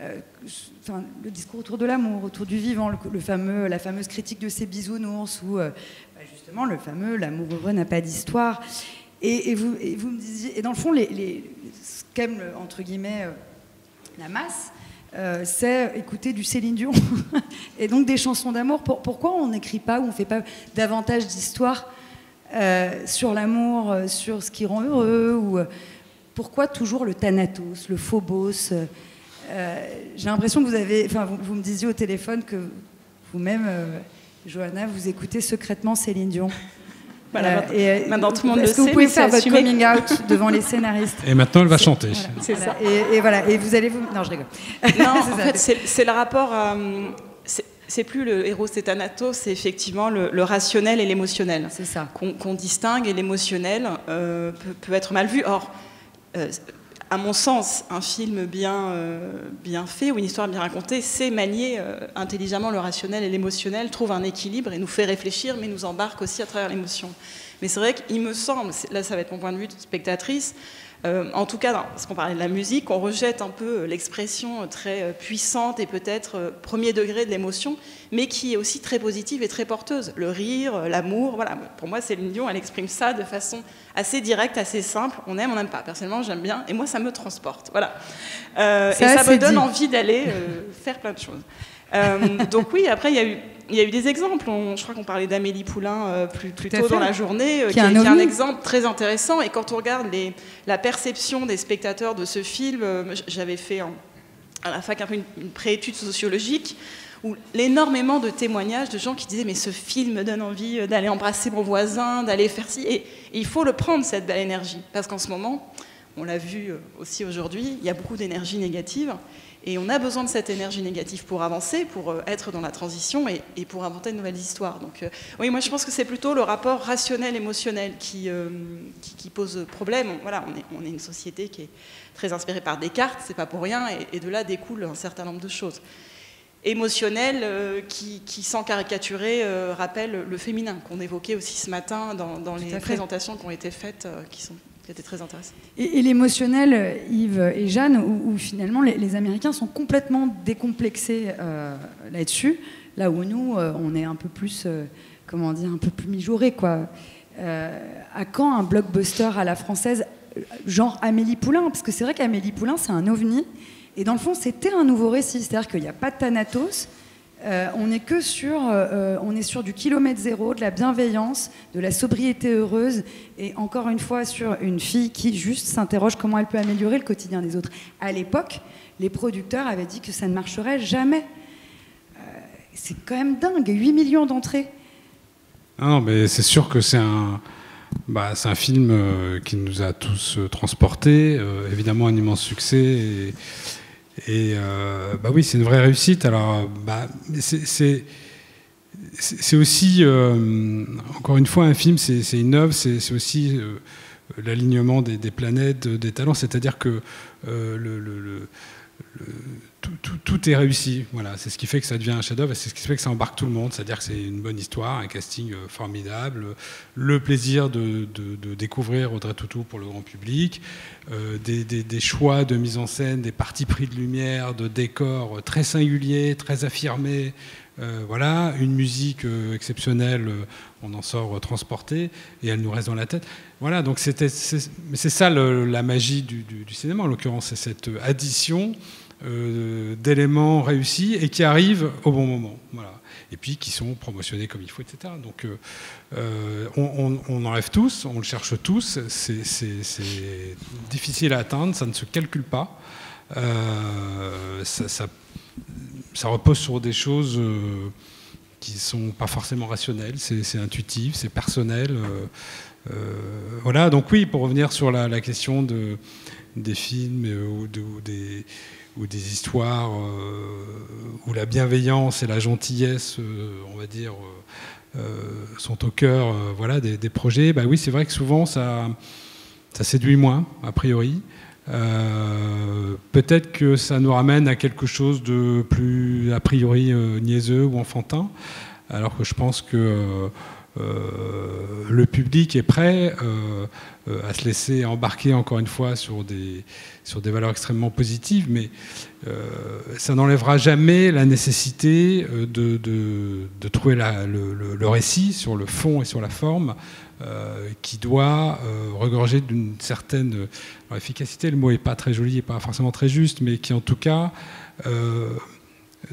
le discours autour de l'amour, autour du vivant, la fameuse critique de ces bisounours où justement le fameux « l'amour heureux n'a pas d'histoire ». Et vous me disiez, et dans le fond, ce qu'aime, entre guillemets, la masse, c'est écouter du Céline Dion et donc des chansons d'amour. Pourquoi on n'écrit pas ou on ne fait pas davantage d'histoires sur l'amour, sur ce qui rend heureux ou pourquoi toujours le Thanatos, le Phobos J'ai l'impression que vous me disiez au téléphone que vous-même, Johanna, vous écoutez secrètement Céline Dion. Voilà, maintenant tout le monde le sait. Est-ce que vous pouvez faire votre coming out devant les scénaristes? Et maintenant, elle va chanter. Voilà, c'est ça. Et voilà, et vous allez vous... Non, je rigole. Non, en fait, c'est le rapport à... C'est plus le héros, c'est Thanatos, c'est effectivement le rationnel et l'émotionnel. C'est ça. Qu'on distingue, et l'émotionnel peut être mal vu. Or, à mon sens, un film bien fait ou une histoire bien racontée sait manier intelligemment le rationnel et l'émotionnel, trouve un équilibre et nous fait réfléchir, mais nous embarque aussi à travers l'émotion. Mais c'est vrai qu'il me semble, là ça va être mon point de vue de spectatrice, en tout cas, parce qu'on parlait de la musique, on rejette un peu l'expression très puissante et peut-être premier degré de l'émotion, mais qui est aussi très positive et très porteuse. Le rire, l'amour, voilà. Pour moi, Céline Dion, elle exprime ça de façon assez directe, assez simple. On aime, on n'aime pas. Personnellement, j'aime bien, et moi, ça me transporte. Voilà. Et ça me donne envie d'aller faire plein de choses. Donc oui, après, il y a eu des exemples. Je crois qu'on parlait d'Amélie Poulain plus tôt dans la journée, qui est un exemple très intéressant. Et quand on regarde la perception des spectateurs de ce film, j'avais fait à la fac un peu une préétude sociologique, où énormément de témoignages de gens qui disaient « mais ce film me donne envie d'aller embrasser mon voisin, d'aller faire ci ». Et il faut le prendre, cette belle énergie. Parce qu'en ce moment, on l'a vu aussi aujourd'hui, il y a beaucoup d'énergie négative. Et on a besoin de cette énergie négative pour avancer, pour être dans la transition et pour inventer de nouvelles histoires. Donc, oui, moi je pense que c'est plutôt le rapport rationnel-émotionnel qui pose problème. Voilà, on est une société qui est très inspirée par Descartes, c'est pas pour rien, et de là découle un certain nombre de choses. Émotionnel, qui sans caricaturer, rappelle le féminin, qu'on évoquait aussi ce matin dans les présentations qui ont été faites, qui étaient très intéressantes. Et l'émotionnel, Yves et Jeanne, où finalement les Américains sont complètement décomplexés là-dessus, là où nous, on est un peu plus, comment dire, un peu plus mijaurés, quoi. À quand un blockbuster à la française, genre Amélie Poulain? Parce que c'est vrai qu'Amélie Poulain, c'est un ovni. Et dans le fond, c'était un nouveau récit. C'est-à-dire qu'il n'y a pas de Thanatos. On est sur du kilomètre zéro, de la bienveillance, de la sobriété heureuse, et encore une fois sur une fille qui juste s'interroge comment elle peut améliorer le quotidien des autres. À l'époque, les producteurs avaient dit que ça ne marcherait jamais. C'est quand même dingue, 8 millions d'entrées. Non, mais c'est sûr que c'est un film qui nous a tous transportés, évidemment un immense succès. Et oui, c'est une vraie réussite. Alors, c'est aussi, encore une fois, un film, c'est une œuvre, c'est aussi l'alignement des planètes, des talents. C'est-à-dire que tout est réussi. Voilà, c'est ce qui fait que ça devient un chef-d'œuvre et c'est ce qui fait que ça embarque tout le monde. C'est-à-dire que c'est une bonne histoire, un casting formidable, le plaisir de découvrir Audrey Tautou pour le grand public, des choix de mise en scène, des partis pris de lumière, de décors très singuliers, très affirmés. Voilà, une musique exceptionnelle, on en sort transporté et elle nous reste dans la tête. Voilà, donc c'est ça la magie du cinéma en l'occurrence, c'est cette addition d'éléments réussis et qui arrivent au bon moment. Voilà. Et puis qui sont promotionnés comme il faut, etc. Donc on en rêve tous, on le cherche tous, c'est difficile à atteindre, ça ne se calcule pas. Ça repose sur des choses qui ne sont pas forcément rationnelles, c'est intuitif, c'est personnel. Voilà, donc oui, pour revenir sur la question des films ou des histoires où la bienveillance et la gentillesse, on va dire, sont au cœur voilà, des projets, oui, c'est vrai que souvent ça séduit moins, a priori. Peut-être que ça nous ramène à quelque chose de plus, a priori, niaiseux ou enfantin, alors que je pense que le public est prêt à se laisser embarquer encore une fois sur des valeurs extrêmement positives, mais ça n'enlèvera jamais la nécessité de trouver le récit sur le fond et sur la forme qui doit regorger d'une certaine efficacité. Le mot n'est pas très joli et pas forcément très juste, mais qui en tout cas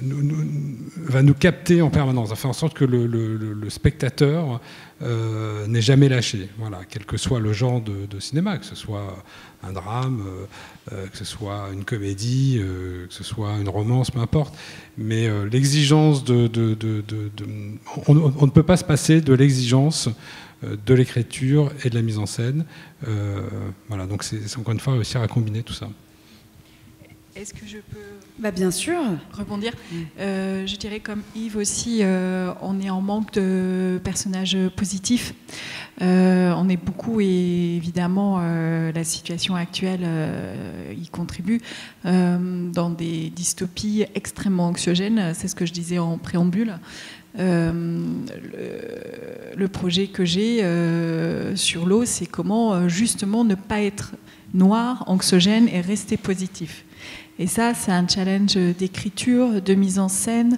va nous capter en permanence, va faire en sorte que le spectateur n'est jamais lâché, voilà, quel que soit le genre de cinéma, que ce soit un drame, que ce soit une comédie, que ce soit une romance, peu importe. Mais l'exigence on ne peut pas se passer de l'exigence de l'écriture et de la mise en scène. Voilà, donc c'est encore une fois réussir à combiner tout ça. Est-ce que je peux bien sûr rebondir? Je dirais comme Yves aussi, on est en manque de personnages positifs. On est beaucoup, et évidemment la situation actuelle y contribue, dans des dystopies extrêmement anxiogènes. C'est ce que je disais en préambule. Le projet que j'ai sur l'eau, c'est comment justement ne pas être noir, anxiogène et rester positif. Et ça, c'est un challenge d'écriture, de mise en scène,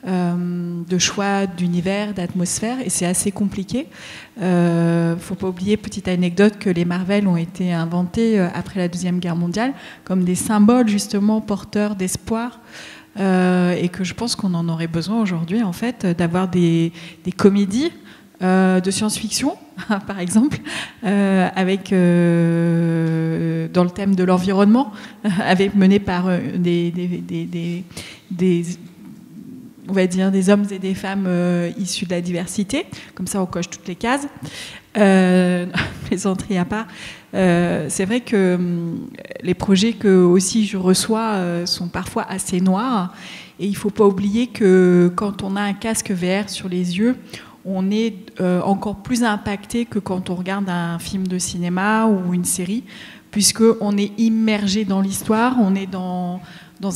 de choix d'univers, d'atmosphère, et c'est assez compliqué. Faut pas oublier, petite anecdote, que les Marvel ont été inventés après la Deuxième Guerre mondiale comme des symboles justement porteurs d'espoir. Et que je pense qu'on en aurait besoin aujourd'hui, en fait, d'avoir des comédies de science-fiction, par exemple, avec dans le thème de l'environnement, menées par on va dire des hommes et des femmes issus de la diversité. Comme ça, on coche toutes les cases. Plaisanterie à part. C'est vrai que les projets que aussi je reçois sont parfois assez noirs, et il ne faut pas oublier que quand on a un casque VR sur les yeux, on est encore plus impacté que quand on regarde un film de cinéma ou une série, puisqu'on est immergé dans l'histoire, on est dans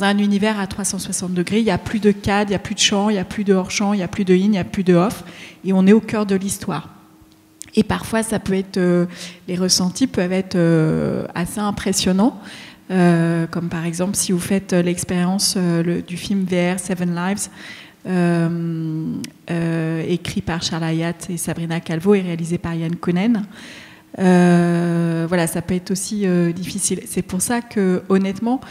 un univers à 360 degrés, il n'y a plus de cadre, il n'y a plus de champ, il n'y a plus de hors-champ, il n'y a plus de in, il n'y a plus de off, et on est au cœur de l'histoire. Et parfois, ça peut être, les ressentis peuvent être assez impressionnants, comme par exemple si vous faites l'expérience du film VR Seven Lives, écrit par Charles Hayat et Sabrina Calvo et réalisé par Yann Konen. Voilà, ça peut être aussi difficile. C'est pour ça que, honnêtement,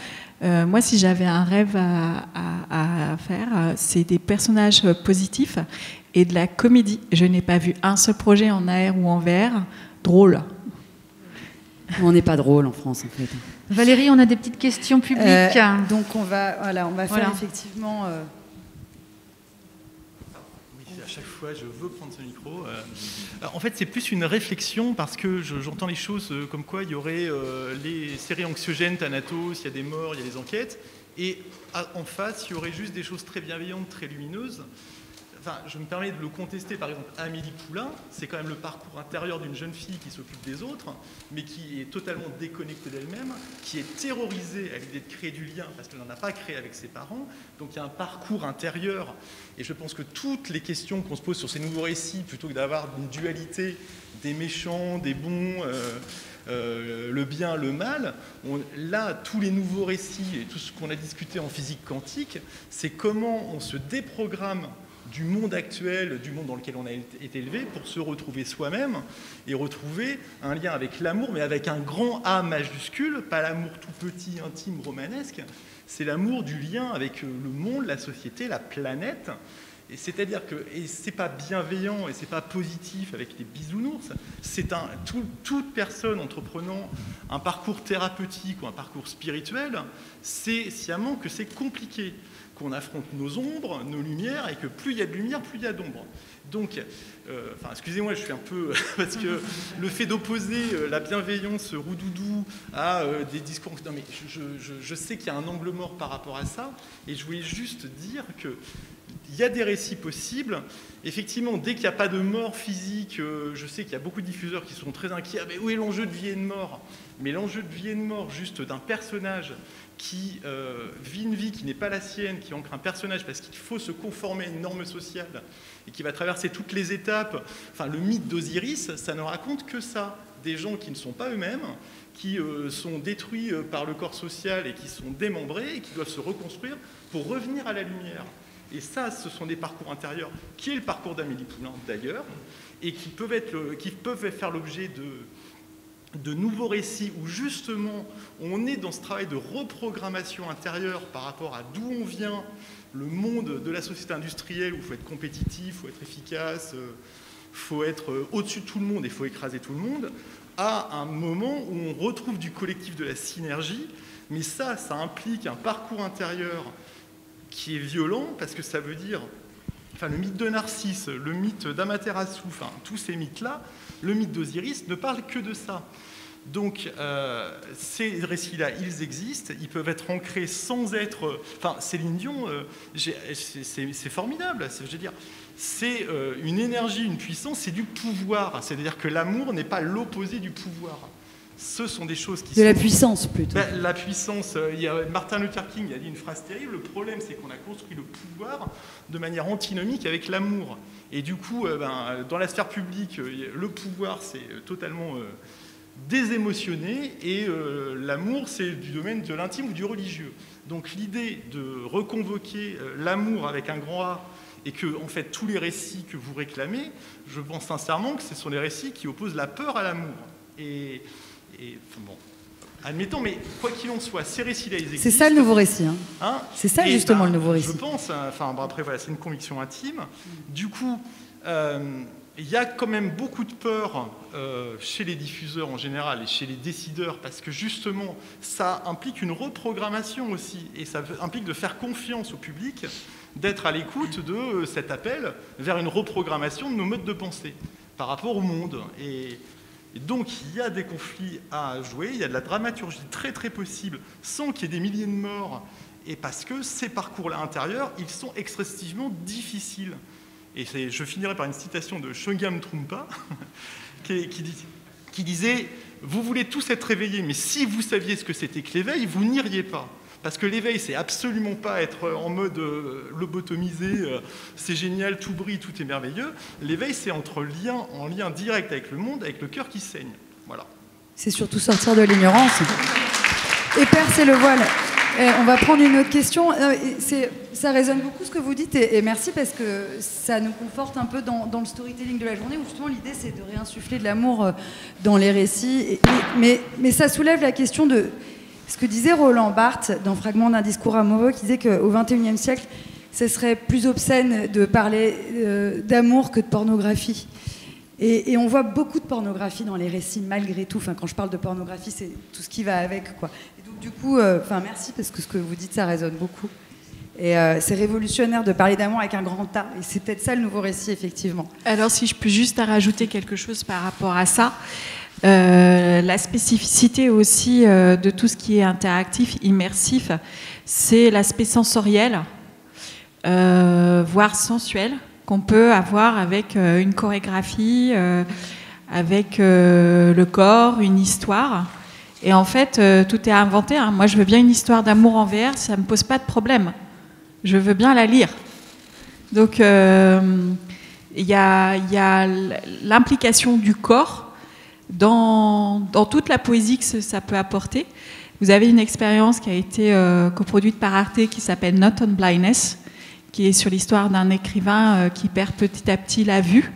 moi, si j'avais un rêve à faire, c'est des personnages positifs et de la comédie. Je n'ai pas vu un seul projet en AR ou en VR drôle. On n'est pas drôle en France, en fait. Valérie, on a des petites questions publiques. Donc on va faire effectivement... À chaque fois, je veux prendre ce micro. En fait, c'est plus une réflexion parce que j'entends les choses comme quoi il y aurait les séries anxiogènes, Thanatos, il y a des morts, il y a des enquêtes, et en face, il y aurait juste des choses très bienveillantes, très lumineuses. Enfin, je me permets de le contester, par exemple, Amélie Poulain, c'est quand même le parcours intérieur d'une jeune fille qui s'occupe des autres, mais qui est totalement déconnectée d'elle-même, qui est terrorisée à l'idée de créer du lien, parce qu'elle n'en a pas créé avec ses parents. Donc il y a un parcours intérieur, et je pense que toutes les questions qu'on se pose sur ces nouveaux récits, plutôt que d'avoir une dualité des méchants, des bons, le bien, le mal, là, tous les nouveaux récits, et tout ce qu'on a discuté en physique quantique, c'est comment on se déprogramme du monde actuel, du monde dans lequel on a été élevé, pour se retrouver soi-même et retrouver un lien avec l'amour, mais avec un grand A majuscule, pas l'amour tout petit, intime, romanesque, c'est l'amour du lien avec le monde, la société, la planète. Et c'est-à-dire que, et c'est pas bienveillant et c'est pas positif avec des bisounours, c'est toute personne entreprenant un parcours thérapeutique ou un parcours spirituel, c'est sciemment que c'est compliqué, qu'on affronte nos ombres, nos lumières, et que plus il y a de lumière, plus il y a d'ombre. Donc, excusez-moi, je suis un peu... parce que le fait d'opposer la bienveillance roudoudou à des discours... Non, mais je sais qu'il y a un angle mort par rapport à ça, et je voulais juste dire que il y a des récits possibles. Effectivement, dès qu'il n'y a pas de mort physique, je sais qu'il y a beaucoup de diffuseurs qui sont très inquiets. Ah, mais où est l'enjeu de vie et de mort? Mais l'enjeu de vie et de mort, juste d'un personnage qui vit une vie qui n'est pas la sienne, qui ancre un personnage parce qu'il faut se conformer à une norme sociale et qui va traverser toutes les étapes. Enfin, le mythe d'Osiris, ça ne raconte que ça. Des gens qui ne sont pas eux-mêmes, qui sont détruits par le corps social et qui sont démembrés et qui doivent se reconstruire pour revenir à la lumière. Et ça, ce sont des parcours intérieurs, qui est le parcours d'Amélie Poulain d'ailleurs, et qui peuvent faire l'objet de nouveaux récits où justement on est dans ce travail de reprogrammation intérieure par rapport à d'où on vient, le monde de la société industrielle où il faut être compétitif, il faut être efficace, il faut être au-dessus de tout le monde et il faut écraser tout le monde, à un moment où on retrouve du collectif de la synergie, mais ça implique un parcours intérieur qui est violent, parce que ça veut dire, enfin, le mythe de Narcisse, le mythe d'Amaterasu, enfin, tous ces mythes-là, le mythe d'Osiris ne parle que de ça. Donc, ces récits-là, ils existent, ils peuvent être ancrés sans être... Enfin, Céline Dion, c'est formidable, je veux dire, c'est une énergie, une puissance, c'est du pouvoir, c'est-à-dire que l'amour n'est pas l'opposé du pouvoir. Ce sont des choses qui de la puissance, plutôt. Ben, la puissance, Martin Luther King a dit une phrase terrible, le problème c'est qu'on a construit le pouvoir de manière antinomique avec l'amour. Et du coup, dans la sphère publique, le pouvoir c'est totalement désémotionné et l'amour c'est du domaine de l'intime ou du religieux. Donc l'idée de reconvoquer l'amour avec un grand A et que en fait tous les récits que vous réclamez, je pense sincèrement que ce sont les récits qui opposent la peur à l'amour. Et enfin, bon, admettons, mais quoi qu'il en soit, ces récits-là, ils existent. C'est ça le nouveau récit. Hein, c'est ça justement le nouveau récit. Je pense, enfin bon, après voilà, c'est une conviction intime. Du coup, il y a quand même beaucoup de peur chez les diffuseurs en général et chez les décideurs parce que justement, ça implique une reprogrammation aussi et ça implique de faire confiance au public, d'être à l'écoute de cet appel vers une reprogrammation de nos modes de pensée par rapport au monde. Et donc, il y a des conflits à jouer, il y a de la dramaturgie très très possible sans qu'il y ait des milliers de morts, et parce que ces parcours-là intérieurs, ils sont excessivement difficiles. Et je finirai par une citation de Chogyam Trungpa, qui disait « Vous voulez tous être réveillés, mais si vous saviez ce que c'était que l'éveil, vous n'iriez pas. » Parce que l'éveil, c'est absolument pas être en mode lobotomisé, c'est génial, tout brille, tout est merveilleux. L'éveil, c'est en lien direct avec le monde, avec le cœur qui saigne. Voilà. C'est surtout sortir de l'ignorance et percer le voile. On va prendre une autre question. Ça résonne beaucoup ce que vous dites et merci parce que ça nous conforte un peu dans le storytelling de la journée où justement l'idée c'est de réinsuffler de l'amour dans les récits. Mais ça soulève la question de ce que disait Roland Barthes dans Fragment d'un discours amoureux, qui disait qu'au XXIe siècle, ce serait plus obscène de parler d'amour que de pornographie. Et on voit beaucoup de pornographie dans les récits, malgré tout. Enfin, quand je parle de pornographie, c'est tout ce qui va avec, quoi. Et donc, du coup, merci, parce que ce que vous dites, ça résonne beaucoup. Et c'est révolutionnaire de parler d'amour avec un grand A. Et c'est peut-être ça, le nouveau récit, effectivement. Alors, si je peux juste rajouter quelque chose par rapport à ça... la spécificité aussi de tout ce qui est interactif, immersif, c'est l'aspect sensoriel, voire sensuel, qu'on peut avoir avec une chorégraphie, avec le corps, une histoire. Et en fait, tout est inventé. Hein. Moi, je veux bien une histoire d'amour en VR, ça ne me pose pas de problème. Je veux bien la lire. Donc, il y a l'implication du corps dans toute la poésie que ça peut apporter. Vous avez une expérience qui a été coproduite par Arte qui s'appelle Not on Blindness, qui est sur l'histoire d'un écrivain qui perd petit à petit la vue.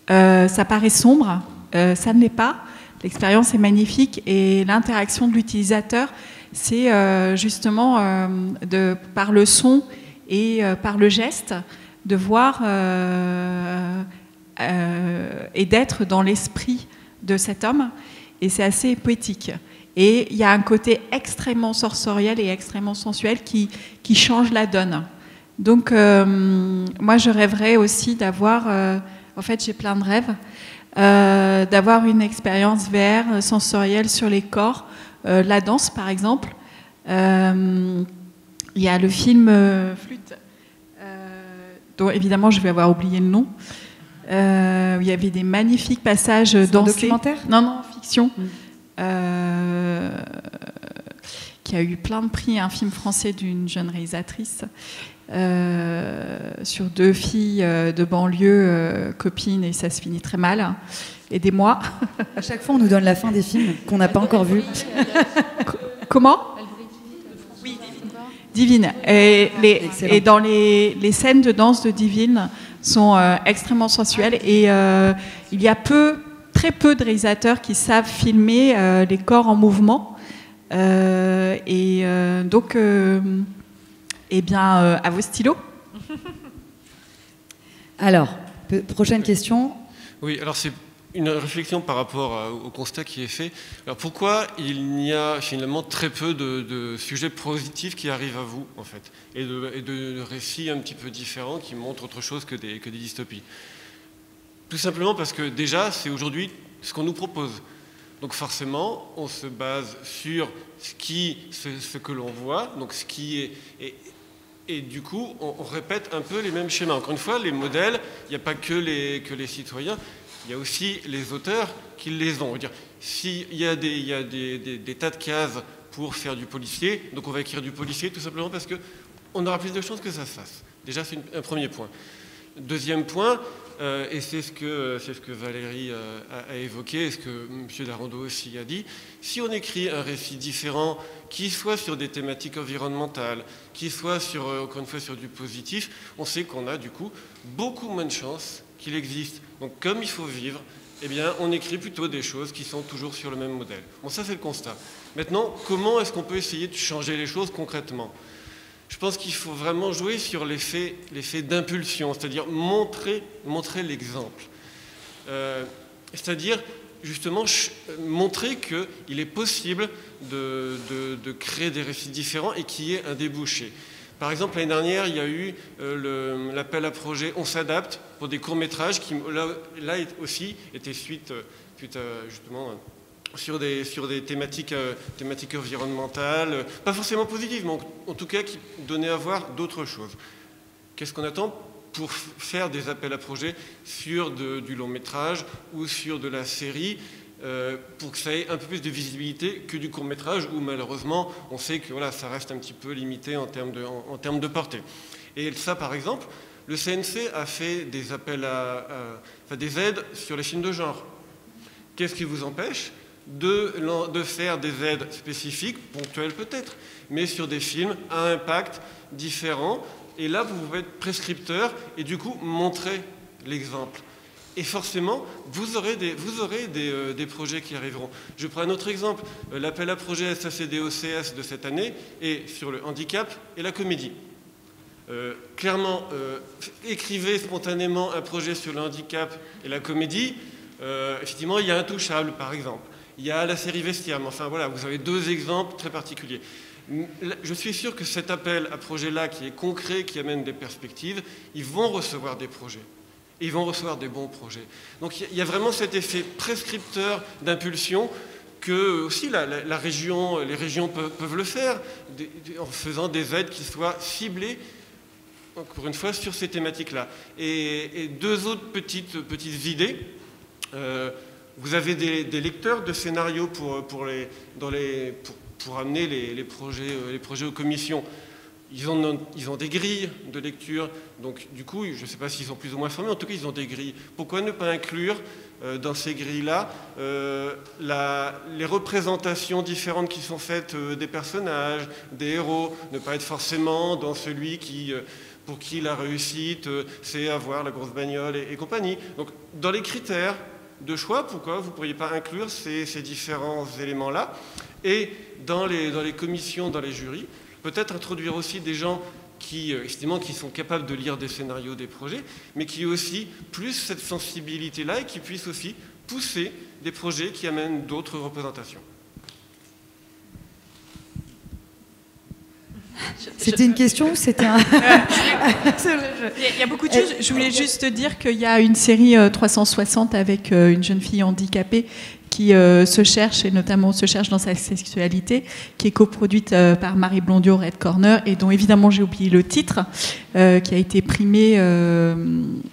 Ça paraît sombre, ça ne l'est pas. L'expérience est magnifique et l'interaction de l'utilisateur, c'est justement par le son et par le geste de voir et d'être dans l'esprit de cet homme, et c'est assez poétique. Et il y a un côté extrêmement sensoriel et extrêmement sensuel qui change la donne. Donc, moi, je rêverais aussi d'avoir... en fait, j'ai plein de rêves. D'avoir une expérience VR sensorielle sur les corps. La danse, par exemple. Il y a le film Flûte, dont évidemment je vais avoir oublié le nom. Où il y avait des magnifiques passages dansés. Documentaire ? Non, fiction. Qui a eu plein de prix, un film français d'une jeune réalisatrice sur 2 filles de banlieue, copines, et ça se finit très mal. Aidez-moi. À chaque fois, on nous donne la fin des films qu'on n'a pas encore vus. Comment ? Oui, Divine. Et dans les scènes de danse de Divine sont extrêmement sensuelles, et il y a très peu de réalisateurs qui savent filmer les corps en mouvement. Donc, à vos stylos. Alors, prochaine question. Oui, alors c'est une réflexion par rapport au constat qui est fait. Alors pourquoi il n'y a finalement très peu de sujets positifs qui arrivent à vous, en fait, et de récits un petit peu différents qui montrent autre chose que des dystopies? Tout simplement parce que déjà, c'est aujourd'hui ce qu'on nous propose. Donc forcément, on se base sur ce que l'on voit, donc ce qui est... Et du coup, on répète un peu les mêmes schémas. Encore une fois, les modèles, il n'y a pas que les citoyens, il y a aussi les auteurs qui les ont. S'il y a des tas de cases pour faire du policier, donc on va écrire du policier tout simplement parce qu'on aura plus de chances que ça se fasse. Déjà, c'est un premier point. Deuxième point, et c'est ce que Valérie a évoqué, et ce que M. Darondeau aussi a dit, si on écrit un récit différent, qui soit sur des thématiques environnementales, qui soit encore une fois sur du positif, on sait qu'on a du coup beaucoup moins de chances qu'il existe. Donc comme il faut vivre, eh bien, on écrit plutôt des choses qui sont toujours sur le même modèle. Bon, ça c'est le constat. Maintenant, comment est-ce qu'on peut essayer de changer les choses concrètement ? Je pense qu'il faut vraiment jouer sur l'effet d'impulsion, c'est-à-dire montrer l'exemple. C'est-à-dire, justement, montrer qu'il est possible de créer des récits différents et qu'il y ait un débouché. Par exemple, l'année dernière, il y a eu l'appel à projet « On s'adapte » pour des courts-métrages qui, là aussi, étaient suite justement... sur des thématiques environnementales, pas forcément positives, mais en tout cas qui donnaient à voir d'autres choses. Qu'est-ce qu'on attend pour faire des appels à projets sur du long métrage ou sur de la série, pour que ça ait un peu plus de visibilité que du court métrage, où malheureusement on sait que voilà, ça reste un petit peu limité en termes de portée. Et ça, par exemple, le CNC a fait des appels des aides sur les films de genre. Qu'est-ce qui vous empêche de faire des aides spécifiques, ponctuelles peut-être, mais sur des films à impact différent? Et là, vous pouvez être prescripteur et du coup montrer l'exemple. Et forcément, vous aurez des projets qui arriveront. Je prends un autre exemple. L'appel à projet SACD-OCS de cette année est sur le handicap et la comédie. Clairement, écrivez spontanément un projet sur le handicap et la comédie. Effectivement, il y a Intouchable, par exemple. Il y a la série Vestiaire. Enfin voilà, vous avez 2 exemples très particuliers. Je suis sûr que cet appel à projet-là, qui est concret, qui amène des perspectives, ils vont recevoir des projets. Et ils vont recevoir des bons projets. Donc il y a vraiment cet effet prescripteur d'impulsion que aussi les régions peuvent le faire, en faisant des aides qui soient ciblées, encore une fois, sur ces thématiques-là. Et 2 autres petites idées. Vous avez des lecteurs de scénarios pour amener les projets aux commissions. Ils ont des grilles de lecture, donc du coup, je ne sais pas s'ils sont plus ou moins formés, en tout cas, ils ont des grilles. Pourquoi ne pas inclure dans ces grilles-là les représentations différentes qui sont faites des personnages, des héros, ne pas être forcément dans celui pour qui la réussite, c'est avoir la grosse bagnole et compagnie. Donc, dans les critères de choix, pourquoi vous ne pourriez pas inclure ces différents éléments-là? Et dans les commissions, dans les jurys, peut-être introduire aussi des gens qui sont capables de lire des scénarios, des projets, mais qui aient aussi plus cette sensibilité-là et qui puissent aussi pousser des projets qui amènent d'autres représentations. C'était une question ou c'était un... Il y a beaucoup de choses. Je voulais juste dire qu'il y a une série 360 avec une jeune fille handicapée qui se cherche, et notamment se cherche dans sa sexualité, qui est coproduite par Marie Blondiot, Red Corner, et dont évidemment j'ai oublié le titre, qui a été primé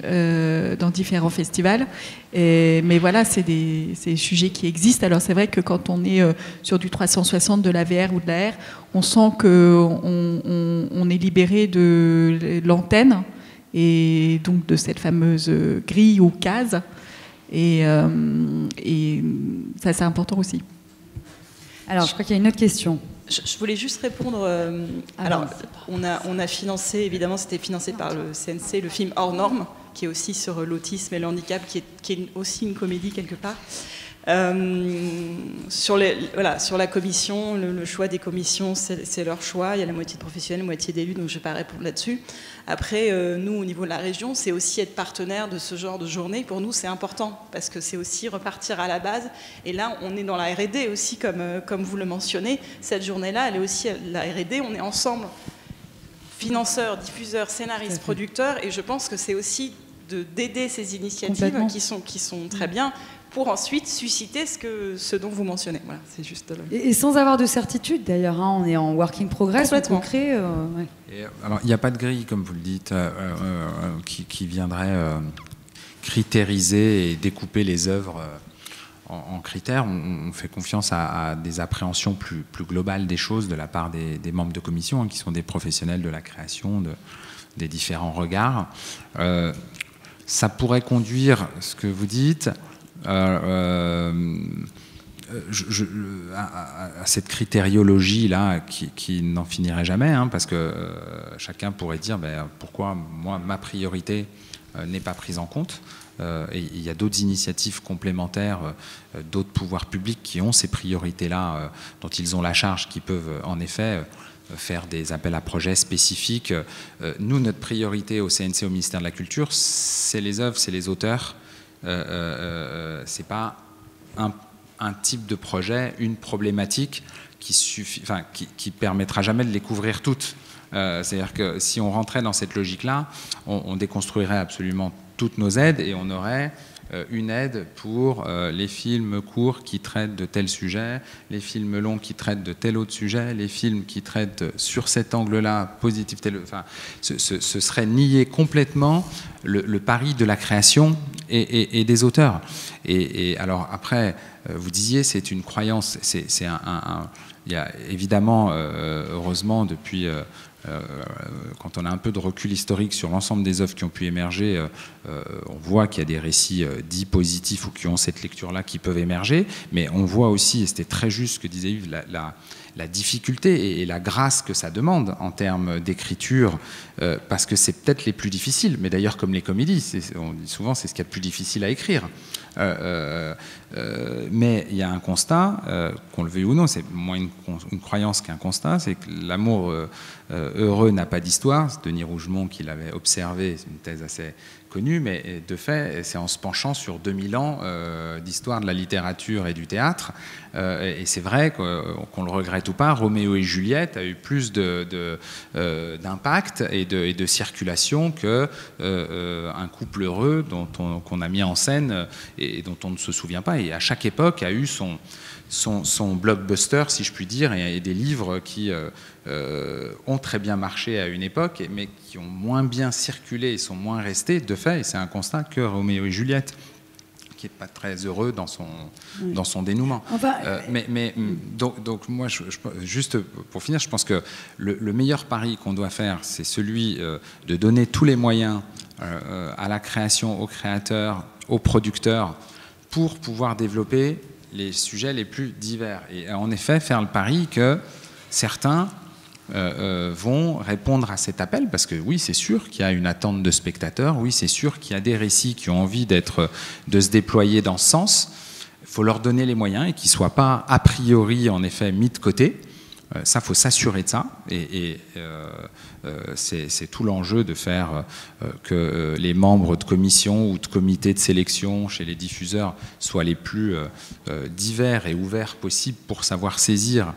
dans différents festivals. Mais voilà, c'est des sujets qui existent. Alors c'est vrai que quand on est sur du 360 de la VR ou de la R, on sent qu'on est libéré de l'antenne et donc de cette fameuse grille ou case. Et ça, c'est important aussi. Alors, je crois qu'il y a une autre question. Je voulais juste répondre. Alors, on a financé, évidemment, c'était financé par le CNC, le film Hors Normes, qui est aussi sur l'autisme et le handicap, qui est aussi une comédie quelque part. Sur la commission, le choix des commissions, c'est leur choix. Il y a la moitié de professionnels, la moitié d'élus, donc je ne vais pas répondre là-dessus. Après, nous, au niveau de la région, c'est aussi être partenaire de ce genre de journée. Pour nous, c'est important, parce que c'est aussi repartir à la base. Et là, on est dans la R&D aussi, comme vous le mentionnez. Cette journée-là, elle est aussi la R&D, on est ensemble, financeurs, diffuseurs, scénaristes, producteurs, et je pense que c'est aussi d'aider ces initiatives qui sont très bien, pour ensuite susciter ce dont vous mentionnez. Voilà, c'est juste. Et sans avoir de certitude, d'ailleurs, hein, on est en working progress, on crée. Ouais. Alors, il n'y a pas de grille, comme vous le dites, qui viendrait critériser et découper les œuvres en critères. On fait confiance à des appréhensions plus globales des choses de la part des membres de commission, hein, qui sont des professionnels de la création, des différents regards. Ça pourrait conduire, ce que vous dites, à cette critériologie-là qui n'en finirait jamais, hein, parce que chacun pourrait dire pourquoi moi, ma priorité n'est pas prise en compte. Et il y a d'autres initiatives complémentaires, d'autres pouvoirs publics qui ont ces priorités-là, dont ils ont la charge, qui peuvent en effet faire des appels à projets spécifiques. Nous, notre priorité au CNC, au ministère de la Culture, c'est les œuvres, c'est les auteurs. C'est pas un type de projet, une problématique qui permettra jamais de les couvrir toutes. C'est-à-dire que si on rentrait dans cette logique-là, on déconstruirait absolument toutes nos aides et on aurait une aide pour les films courts qui traitent de tel sujet, les films longs qui traitent de tel autre sujet, les films qui traitent sur cet angle-là, positif, ce serait nier complètement le pari de la création et des auteurs. Et alors après, vous disiez, c'est une croyance, il y a évidemment, heureusement, depuis... quand on a un peu de recul historique sur l'ensemble des œuvres qui ont pu émerger, on voit qu'il y a des récits dits positifs ou qui ont cette lecture-là qui peuvent émerger, mais on voit aussi, et c'était très juste ce que disait Yves, la difficulté et la grâce que ça demande en termes d'écriture, parce que c'est peut-être les plus difficiles, mais d'ailleurs comme les comédies, on dit souvent c'est ce qu'il y a de plus difficile à écrire. Mais il y a un constat, qu'on le veuille ou non, c'est moins une croyance qu'un constat, c'est que l'amour heureux n'a pas d'histoire. C'est Denis Rougemont qui l'avait observé, c'est une thèse assez connue, mais de fait, c'est en se penchant sur 2000 ans d'histoire de la littérature et du théâtre, et c'est vrai qu'on le regrette ou pas, Roméo et Juliette a eu plus d'impact et de circulation que un couple heureux qu'on a mis en scène et dont on ne se souvient pas, et à chaque époque a eu son blockbuster, si je puis dire, et des livres qui ont très bien marché à une époque, mais qui ont moins bien circulé et sont moins restés, de fait, et c'est un constat, que Roméo et Juliette, qui n'est pas très heureux dans son dénouement. Enfin, donc moi, juste pour finir, je pense que le meilleur pari qu'on doit faire, c'est celui de donner tous les moyens à la création, aux créateurs, aux producteurs, pour pouvoir développer les sujets les plus divers. Et en effet, faire le pari que certains vont répondre à cet appel, parce que oui, c'est sûr qu'il y a une attente de spectateurs, oui, c'est sûr qu'il y a des récits qui ont envie de se déployer dans ce sens. Il faut leur donner les moyens et qu'ils ne soient pas a priori, en effet, mis de côté. Ça, il faut s'assurer de ça, et c'est tout l'enjeu de faire que les membres de commission ou de comités de sélection chez les diffuseurs soient les plus divers et ouverts possibles pour savoir saisir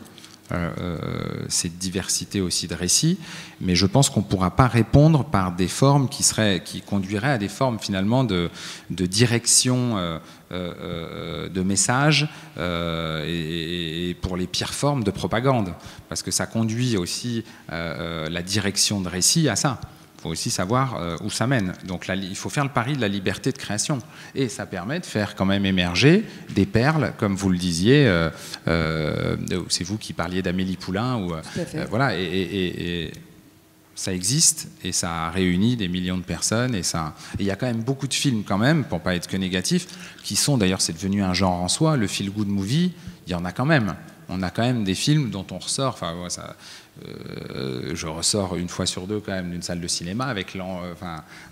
cette diversité aussi de récits, mais je pense qu'on ne pourra pas répondre par des formes qui conduiraient à des formes finalement de direction de messages et pour les pires formes de propagande, parce que ça conduit aussi la direction de récits à ça. Il faut aussi savoir où ça mène. Donc il faut faire le pari de la liberté de création. Et ça permet de faire quand même émerger des perles, comme vous le disiez. C'est vous qui parliez d'Amélie Poulain. Voilà, et ça existe et ça réunit des millions de personnes. Et il y a quand même beaucoup de films, quand même, pour ne pas être que négatif, qui sont, d'ailleurs, c'est devenu un genre en soi, le feel-good movie, il y en a quand même. On a quand même des films dont on ressort, je ressors une fois sur deux quand même d'une salle de cinéma avec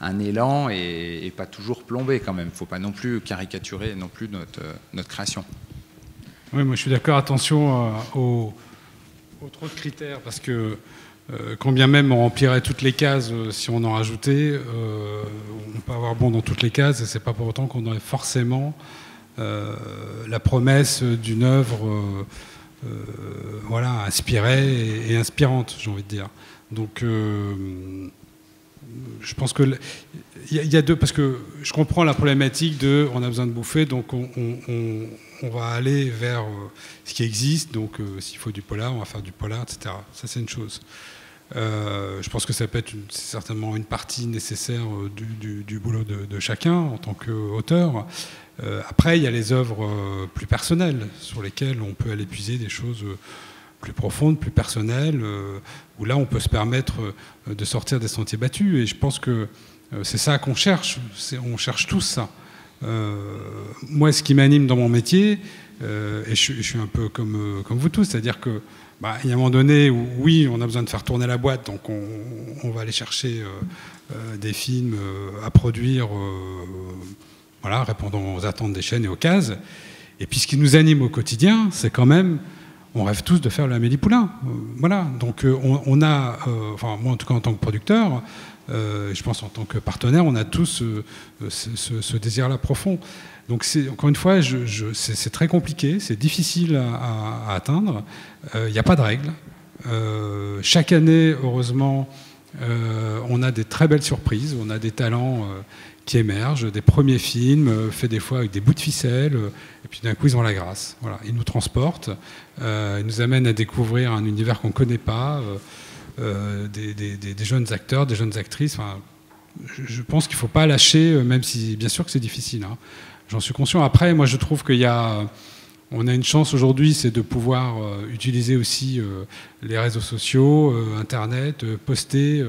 un élan et pas toujours plombé quand même. Il ne faut pas non plus caricaturer non plus notre création. Oui, moi je suis d'accord, attention aux trop de critères, parce que quand bien même on remplirait toutes les cases, si on en rajoutait, on peut avoir bon dans toutes les cases, et c'est pas pour autant qu'on aurait forcément la promesse d'une œuvre voilà, inspirée et inspirante, j'ai envie de dire. Donc, je pense que il y a deux, parce que je comprends la problématique de, on a besoin de bouffer, donc on va aller vers ce qui existe. Donc, s'il faut du polar, on va faire du polar, etc. Ça, c'est une chose. Je pense que ça peut être certainement une partie nécessaire du boulot de chacun en tant qu'auteur. Après, il y a les œuvres plus personnelles sur lesquelles on peut aller puiser des choses plus profondes, plus personnelles, où là, on peut se permettre de sortir des sentiers battus. Et je pense que c'est ça qu'on cherche. On cherche tous ça. Moi, ce qui m'anime dans mon métier, et je suis un peu comme vous tous, c'est-à-dire que il y a un moment donné où, oui, on a besoin de faire tourner la boîte, donc on va aller chercher des films à produire, voilà, répondant aux attentes des chaînes et aux cases. Et puis ce qui nous anime au quotidien, c'est quand même, on rêve tous de faire le Amélie Poulain. Voilà, donc on a, enfin moi en tout cas en tant que producteur, je pense en tant que partenaire, on a tous ce désir-là profond. Donc encore une fois, c'est très compliqué, c'est difficile à atteindre. Il n'y a pas de règles. Chaque année, heureusement, on a des très belles surprises, on a des talents qui émergent, des premiers films, faits des fois avec des bouts de ficelle, et puis d'un coup ils ont la grâce. Voilà, ils nous transportent, ils nous amènent à découvrir un univers qu'on ne connaît pas, des jeunes acteurs, des jeunes actrices. Enfin, je pense qu'il ne faut pas lâcher, même si bien sûr que c'est difficile. Hein. J'en suis conscient. Après, moi je trouve on a une chance aujourd'hui, c'est de pouvoir utiliser aussi les réseaux sociaux, Internet, poster.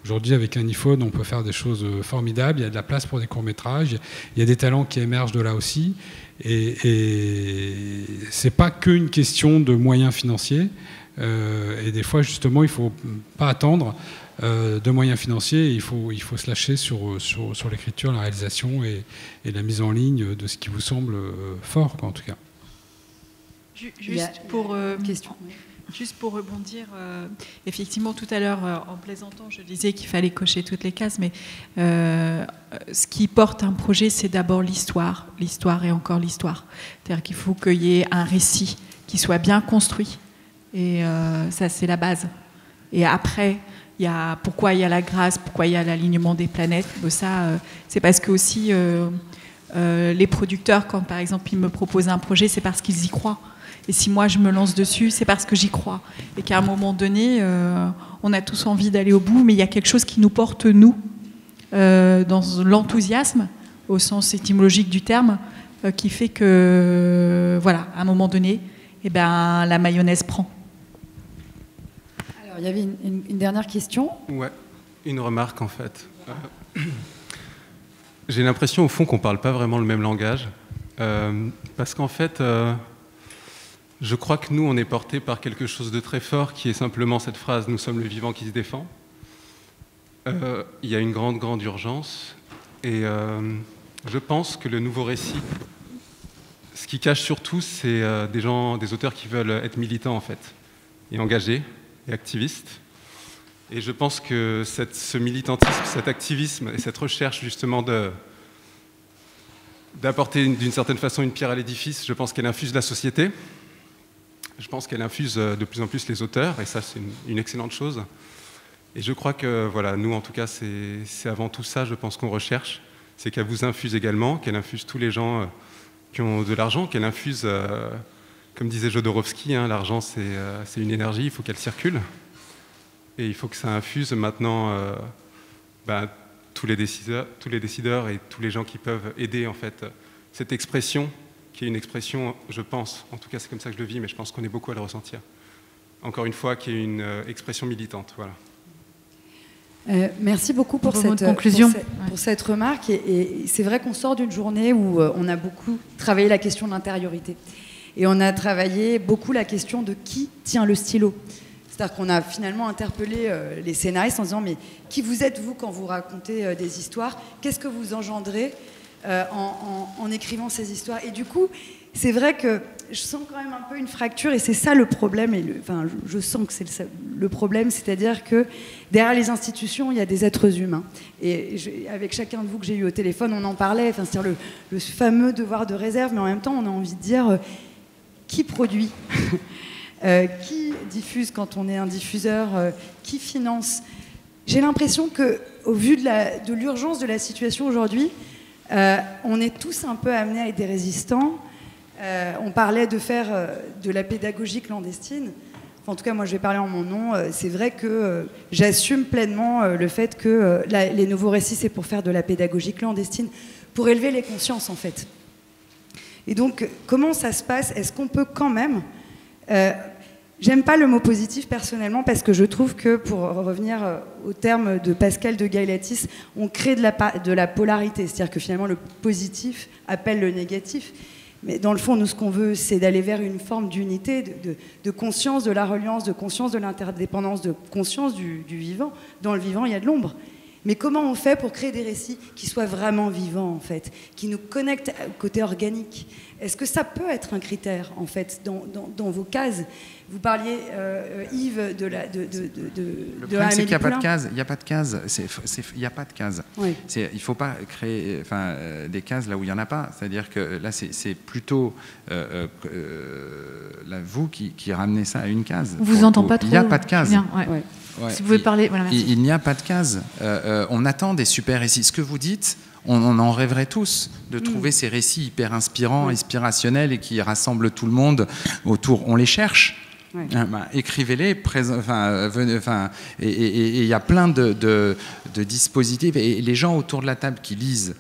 Aujourd'hui, avec un iPhone, on peut faire des choses formidables. Il y a de la place pour des courts-métrages. Il y a des talents qui émergent de là aussi. Et c'est pas qu'une question de moyens financiers. Et des fois, justement, il faut pas attendre de moyens financiers. Il faut se lâcher sur l'écriture, la réalisation et la mise en ligne de ce qui vous semble fort, quoi, en tout cas. Juste pour rebondir, effectivement tout à l'heure en plaisantant je disais qu'il fallait cocher toutes les cases, mais ce qui porte un projet c'est d'abord l'histoire et encore l'histoire. C'est-à-dire qu'il faut qu'il y ait un récit qui soit bien construit et ça c'est la base. Et après pourquoi il y a la grâce, pourquoi il y a l'alignement des planètes, ça c'est parce que aussi les producteurs quand par exemple ils me proposent un projet c'est parce qu'ils y croient. Et si moi je me lance dessus, c'est parce que j'y crois. Et qu'à un moment donné, on a tous envie d'aller au bout, mais il y a quelque chose qui nous porte, nous, dans l'enthousiasme, au sens étymologique du terme, qui fait que, voilà, à un moment donné, la mayonnaise prend. Alors, il y avait une dernière question. Ouais, une remarque en fait. J'ai l'impression au fond qu'on ne parle pas vraiment le même langage. Parce qu'en fait... je crois que nous, on est portés par quelque chose de très fort qui est simplement cette phrase « Nous sommes le vivant qui se défend ». Il y a une grande, grande urgence et je pense que le nouveau récit, ce qui cache surtout, c'est des auteurs qui veulent être militants en fait, et engagés, et activistes. Et je pense que ce militantisme, cet activisme et cette recherche justement d'apporter d'une certaine façon une pierre à l'édifice, je pense qu'elle infuse la société. je pense qu'elle infuse de plus en plus les auteurs, et ça, c'est une excellente chose. Et je crois que, voilà, nous, en tout cas, c'est avant tout ça, je pense, qu'on recherche. C'est qu'elle vous infuse également, qu'elle infuse tous les gens qui ont de l'argent, qu'elle infuse, comme disait Jodorowsky, hein, l'argent, c'est une énergie, il faut qu'elle circule. Et il faut que ça infuse maintenant tous les décideurs et tous les gens qui peuvent aider, en fait, cette expression, qui est une expression, je pense, en tout cas, c'est comme ça que je le vis, mais je pense qu'on est beaucoup à le ressentir. Encore une fois, qui est une expression militante, voilà. Merci beaucoup pour cette conclusion, pour cette remarque. Et c'est vrai qu'on sort d'une journée où on a beaucoup travaillé la question de l'intériorité. Et on a travaillé beaucoup la question de qui tient le stylo. C'est-à-dire qu'on a finalement interpellé les scénaristes en disant « Mais qui vous êtes, vous, quand vous racontez des histoires? Qu'est-ce que vous engendrez en écrivant ces histoires ?» Et du coup, c'est vrai que je sens quand même un peu une fracture, et c'est ça le problème. Je sens que c'est le problème, c'est-à-dire que derrière les institutions, il y a des êtres humains. Et avec chacun de vous que j'ai eu au téléphone, on en parlait, c'est-à-dire le fameux devoir de réserve, mais en même temps, on a envie de dire qui produit, qui diffuse quand on est un diffuseur, qui finance. J'ai l'impression qu'au vu de l'urgence de la situation aujourd'hui, on est tous un peu amenés à être des résistants. On parlait de faire de la pédagogie clandestine. Enfin, en tout cas, moi, je vais parler en mon nom. C'est vrai que j'assume pleinement le fait que les nouveaux récits, c'est pour faire de la pédagogie clandestine, pour élever les consciences, en fait. Et donc, comment ça se passe? Est-ce qu'on peut quand même... J'aime pas le mot positif, personnellement, parce que je trouve que, pour revenir au terme de Pascal de Gaillatis, on crée de la polarité. C'est-à-dire que, finalement, le positif appelle le négatif. Mais dans le fond, nous, ce qu'on veut, c'est d'aller vers une forme d'unité, de conscience de la reliance, de conscience de l'interdépendance, de conscience du vivant. Dans le vivant, il y a de l'ombre. Mais comment on fait pour créer des récits qui soient vraiment vivants, en fait, qui nous connectent au côté organique? Est-ce que ça peut être un critère, en fait, dans vos cases? Vous parliez, Yves, de Le problème, c'est qu'il n'y a pas de case. Il n'y a pas de case. Il n'y a pas de case. Oui. Il ne faut pas créer des cases là où il n'y en a pas. C'est-à-dire que là, c'est plutôt vous qui ramenez ça à une case. On vous entend pas trop. Il n'y a pas de case. Bien, ouais. Ouais. Ouais. Si vous pouvez parler, voilà, merci. Il n'y a pas de case. On attend des super récits. Ce que vous dites, on en rêverait tous de trouver ces récits hyper inspirants, inspirationnels et qui rassemblent tout le monde autour. On les cherche. Ouais. Écrivez-les, et il y a plein de dispositifs. Et les gens autour de la table qui lisent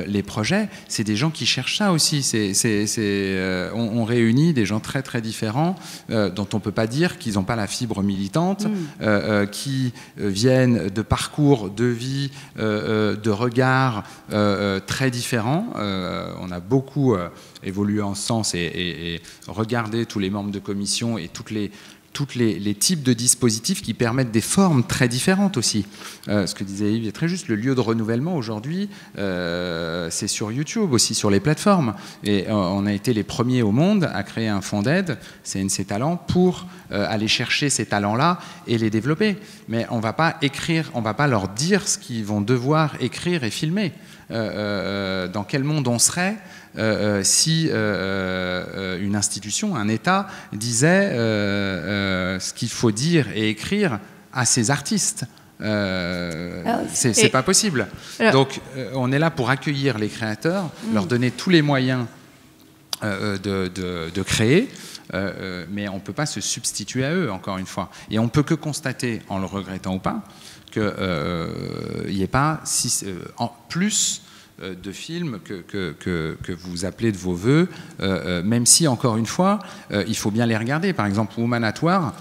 les projets, c'est des gens qui cherchent ça aussi. On réunit des gens très très différents dont on ne peut pas dire qu'ils n'ont pas la fibre militante, qui viennent de parcours, de vie, de regards très différents. On a beaucoup évolué en ce sens et regardé tous les membres de commission et tous les types de dispositifs qui permettent des formes très différentes aussi. Ce que disait Yves est très juste, le lieu de renouvellement aujourd'hui, c'est sur YouTube aussi, sur les plateformes. Et on a été les premiers au monde à créer un fonds d'aide, CNC Talents, pour aller chercher ces talents-là et les développer. Mais on ne va pas écrire, on ne va pas leur dire ce qu'ils vont devoir écrire et filmer. Dans quel monde on serait si une institution, un État, disait ce qu'il faut dire et écrire à ces artistes. C'est pas possible. Donc on est là pour accueillir les créateurs, leur donner tous les moyens de créer, mais on ne peut pas se substituer à eux, encore une fois. Et on ne peut que constater, en le regrettant ou pas, qu'il n'y ait pas plus de films que vous appelez de vos voeux, même si, encore une fois, il faut bien les regarder. Par exemple, Woman at War,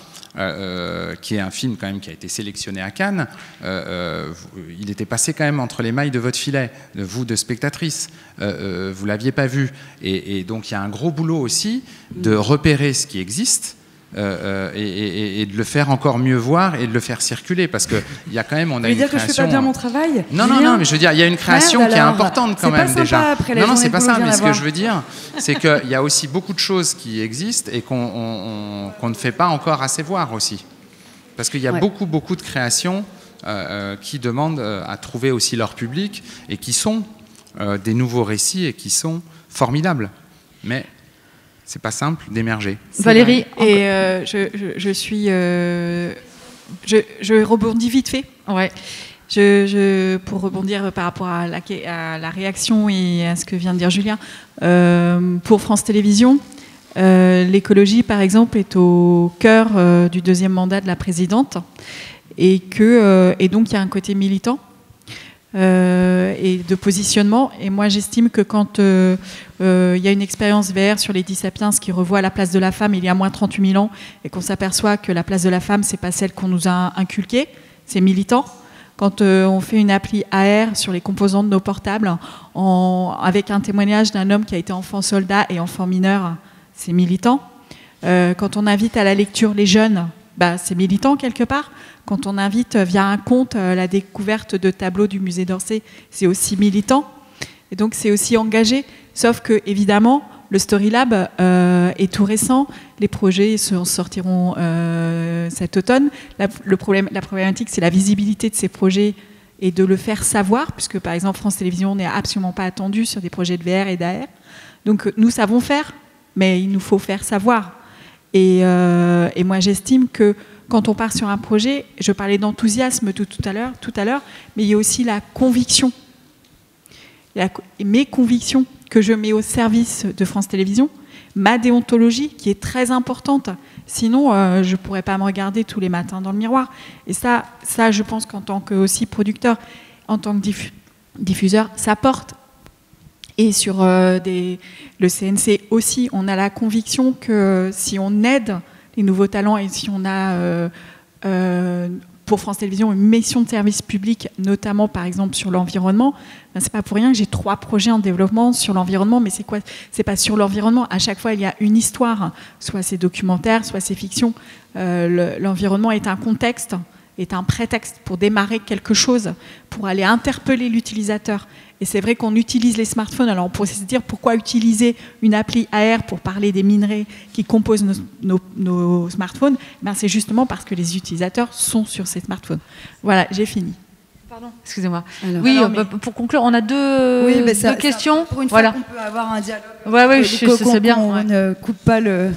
qui est un film quand même qui a été sélectionné à Cannes, il était passé quand même entre les mailles de votre filet, vous de spectatrice, vous l'aviez pas vu, et donc il y a un gros boulot aussi de repérer ce qui existe. Et de le faire encore mieux voir et de le faire circuler, parce que il y a quand même, on a une création. Dire que je fais pas bien mon travail? Non, mais je veux dire, il y a une création qui est importante quand même déjà. Non, c'est pas ça. Mais ce que je veux dire, c'est qu'il y a aussi beaucoup de choses qui existent et qu'on ne fait pas encore assez voir aussi, parce qu'il y a beaucoup de créations qui demandent à trouver aussi leur public et qui sont des nouveaux récits et qui sont formidables. Mais c'est pas simple d'émerger. Valérie, et je rebondis vite fait. Ouais. Pour rebondir par rapport à la réaction et à ce que vient de dire Julien, pour France Télévisions, l'écologie, par exemple, est au cœur du 2e mandat de la présidente, et donc il y a un côté militant et de positionnement. Et moi, j'estime que quand il y a une expérience VR sur les 10 Sapiens qui revoit la place de la femme il y a moins 38 000 ans, et qu'on s'aperçoit que la place de la femme, c'est pas celle qu'on nous a inculquée, c'est militant. Quand on fait une appli AR sur les composants de nos portables, avec un témoignage d'un homme qui a été enfant soldat et enfant mineur, c'est militant. Quand on invite à la lecture les jeunes, c'est militant quelque part. Quand on invite via un conte la découverte de tableaux du musée d'Orsay, c'est aussi militant. Et donc c'est aussi engagé. Sauf que, évidemment, le Story Lab est tout récent. Les projets sortiront cet automne. La problématique, c'est la visibilité de ces projets et de le faire savoir, puisque par exemple France Télévisions n'est absolument pas attendu sur des projets de VR et d'AR. Donc nous savons faire, mais il nous faut faire savoir. Et moi j'estime que quand on part sur un projet, je parlais d'enthousiasme tout à l'heure, mais il y a aussi la conviction. Mes convictions que je mets au service de France Télévisions, ma déontologie qui est très importante. Sinon, je ne pourrais pas me regarder tous les matins dans le miroir. Et ça je pense qu'en tant que aussi producteur, en tant que diffuseur, ça porte. Et sur le CNC aussi, on a la conviction que si on aide les nouveaux talents et si on a pour France Télévisions une mission de service public, notamment par exemple sur l'environnement, c'est pas pour rien que j'ai 3 projets en développement sur l'environnement. Mais c'est quoi? C'est pas sur l'environnement. À chaque fois, il y a une histoire. Soit c'est documentaire, soit c'est fiction. L'environnement est un contexte, est un prétexte pour démarrer quelque chose, pour aller interpeller l'utilisateur. Et c'est vrai qu'on utilise les smartphones. Alors on pourrait se dire pourquoi utiliser une appli AR pour parler des minerais qui composent nos smartphones? C'est justement parce que les utilisateurs sont sur ces smartphones. Voilà, j'ai fini. Pardon, excusez-moi. Oui, pour conclure, on a deux questions. Pour une fois qu'on peut avoir un dialogue. Oui, c'est bien. On ne coupe pas le...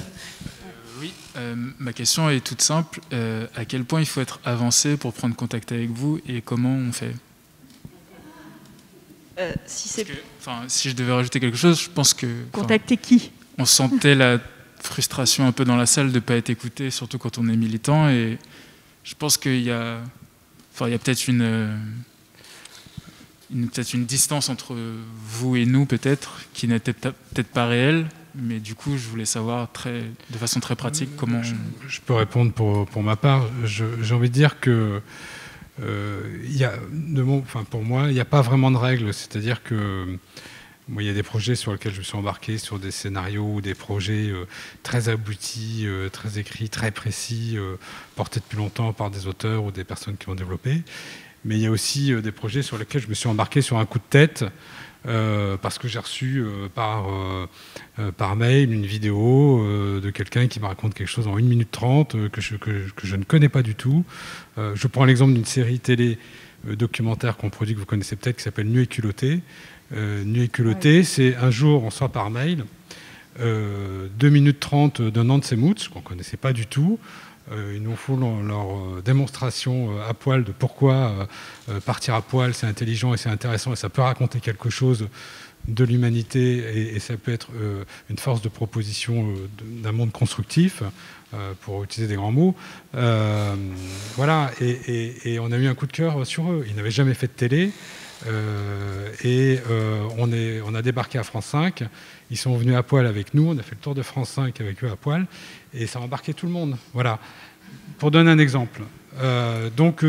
Oui, ma question est toute simple. À quel point il faut être avancé pour prendre contact avec vous et comment on fait? Si je devais rajouter quelque chose, je pense que... Contacter qui? On sentait la frustration un peu dans la salle de ne pas être écouté, surtout quand on est militant. Et je pense qu'il y a peut-être une distance entre vous et nous, peut-être, qui n'était peut-être pas réelle. Mais du coup, je voulais savoir de façon très pratique comment... Je peux répondre pour ma part. J'ai envie de dire que pour moi, il n'y a pas vraiment de règles. C'est-à-dire que il y a des projets sur lesquels je me suis embarqué, sur des scénarios ou des projets très aboutis, très écrits, très précis, portés depuis longtemps par des auteurs ou des personnes qui ont développé. Mais il y a aussi des projets sur lesquels je me suis embarqué sur un coup de tête, parce que j'ai reçu par mail une vidéo de quelqu'un qui me raconte quelque chose en 1 minute 30 que je ne connais pas du tout. Je prends l'exemple d'une série télé documentaire qu'on produit, que vous connaissez peut-être, qui s'appelle Nuit et culottée. Nuit et culottée, c'est un jour, on sort par mail 2 minutes 30 de Nantes Mouts, qu'on ne connaissait pas du tout. Ils nous font leur démonstration à poil de pourquoi partir à poil, c'est intelligent et c'est intéressant et ça peut raconter quelque chose de l'humanité et ça peut être une force de proposition d'un monde constructif, pour utiliser des grands mots. Voilà, et on a eu un coup de cœur sur eux. Ils n'avaient jamais fait de télé. On a débarqué à France 5, ils sont venus à poil avec nous, on a fait le tour de France 5 avec eux à poil, et ça a embarqué tout le monde. Voilà. Pour donner un exemple. Donc,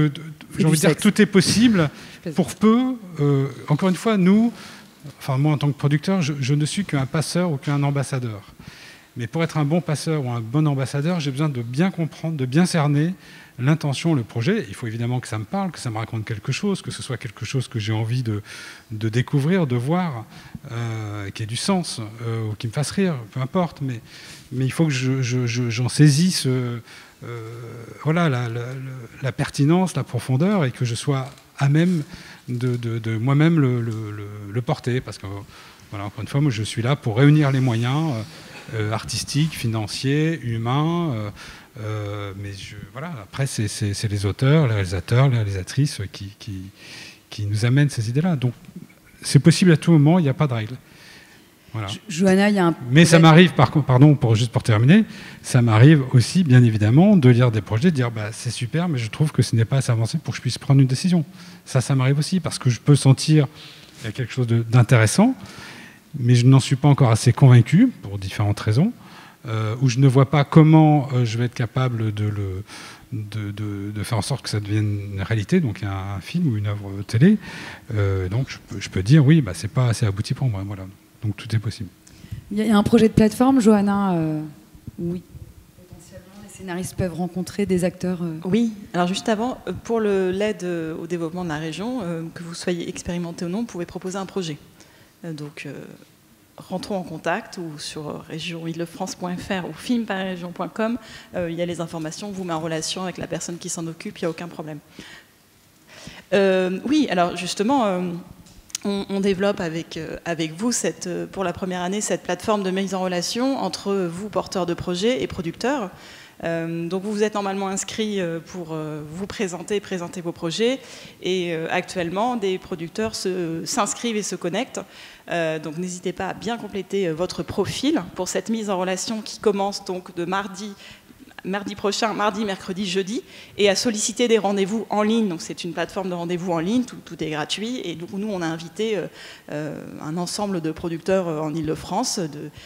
j'ai envie de dire que tout est possible, pour peu. Encore une fois, moi en tant que producteur, je ne suis qu'un passeur ou qu'un ambassadeur. Mais pour être un bon passeur ou un bon ambassadeur, j'ai besoin de bien comprendre, de bien cerner l'intention, le projet. Il faut évidemment que ça me parle, que ça me raconte quelque chose, que ce soit quelque chose que j'ai envie de découvrir, de voir, qui ait du sens, ou qui me fasse rire, peu importe. Mais il faut que j'en saisisse la pertinence, la profondeur, et que je sois à même de moi-même le porter. Parce que, voilà, encore une fois, moi je suis là pour réunir les moyens artistique, financier, humain. Mais voilà, après, c'est les auteurs, les réalisateurs, les réalisatrices qui nous amènent ces idées-là. Donc, c'est possible à tout moment, il n'y a pas de règle. Voilà. Johanna, il y a un... Mais ça m'arrive, pardon, juste pour terminer, ça m'arrive aussi, bien évidemment, de lire des projets, de dire c'est super, mais je trouve que ce n'est pas assez avancé pour que je puisse prendre une décision. Ça m'arrive aussi, parce que je peux sentir qu'il y a quelque chose d'intéressant, mais je n'en suis pas encore assez convaincu, pour différentes raisons, où je ne vois pas comment je vais être capable de faire en sorte que ça devienne une réalité, donc un film ou une œuvre télé. Donc je peux dire, oui, c'est pas assez abouti pour moi. Voilà. Donc tout est possible. Il y a un projet de plateforme, Johanna, oui. Potentiellement, les scénaristes peuvent rencontrer des acteurs. Oui, alors juste avant, pour l'aide au développement de la région, que vous soyez expérimenté ou non, vous pouvez proposer un projet. Donc rentrons en contact ou sur région-ile-de-france.fr ou filmparregion.com, il y a les informations, on vous met en relation avec la personne qui s'en occupe, il n'y a aucun problème. Oui, alors justement... On développe avec vous, pour la première année, cette plateforme de mise en relation entre vous, porteurs de projets, et producteurs. Donc vous êtes normalement inscrits pour vous présenter vos projets. Et actuellement, des producteurs s'inscrivent et se connectent. Donc n'hésitez pas à bien compléter votre profil pour cette mise en relation qui commence donc de mardi prochain, mardi, mercredi, jeudi, et à solliciter des rendez-vous en ligne. Donc c'est une plateforme de rendez-vous en ligne, tout est gratuit. Et donc nous, on a invité un ensemble de producteurs en Ile-de-France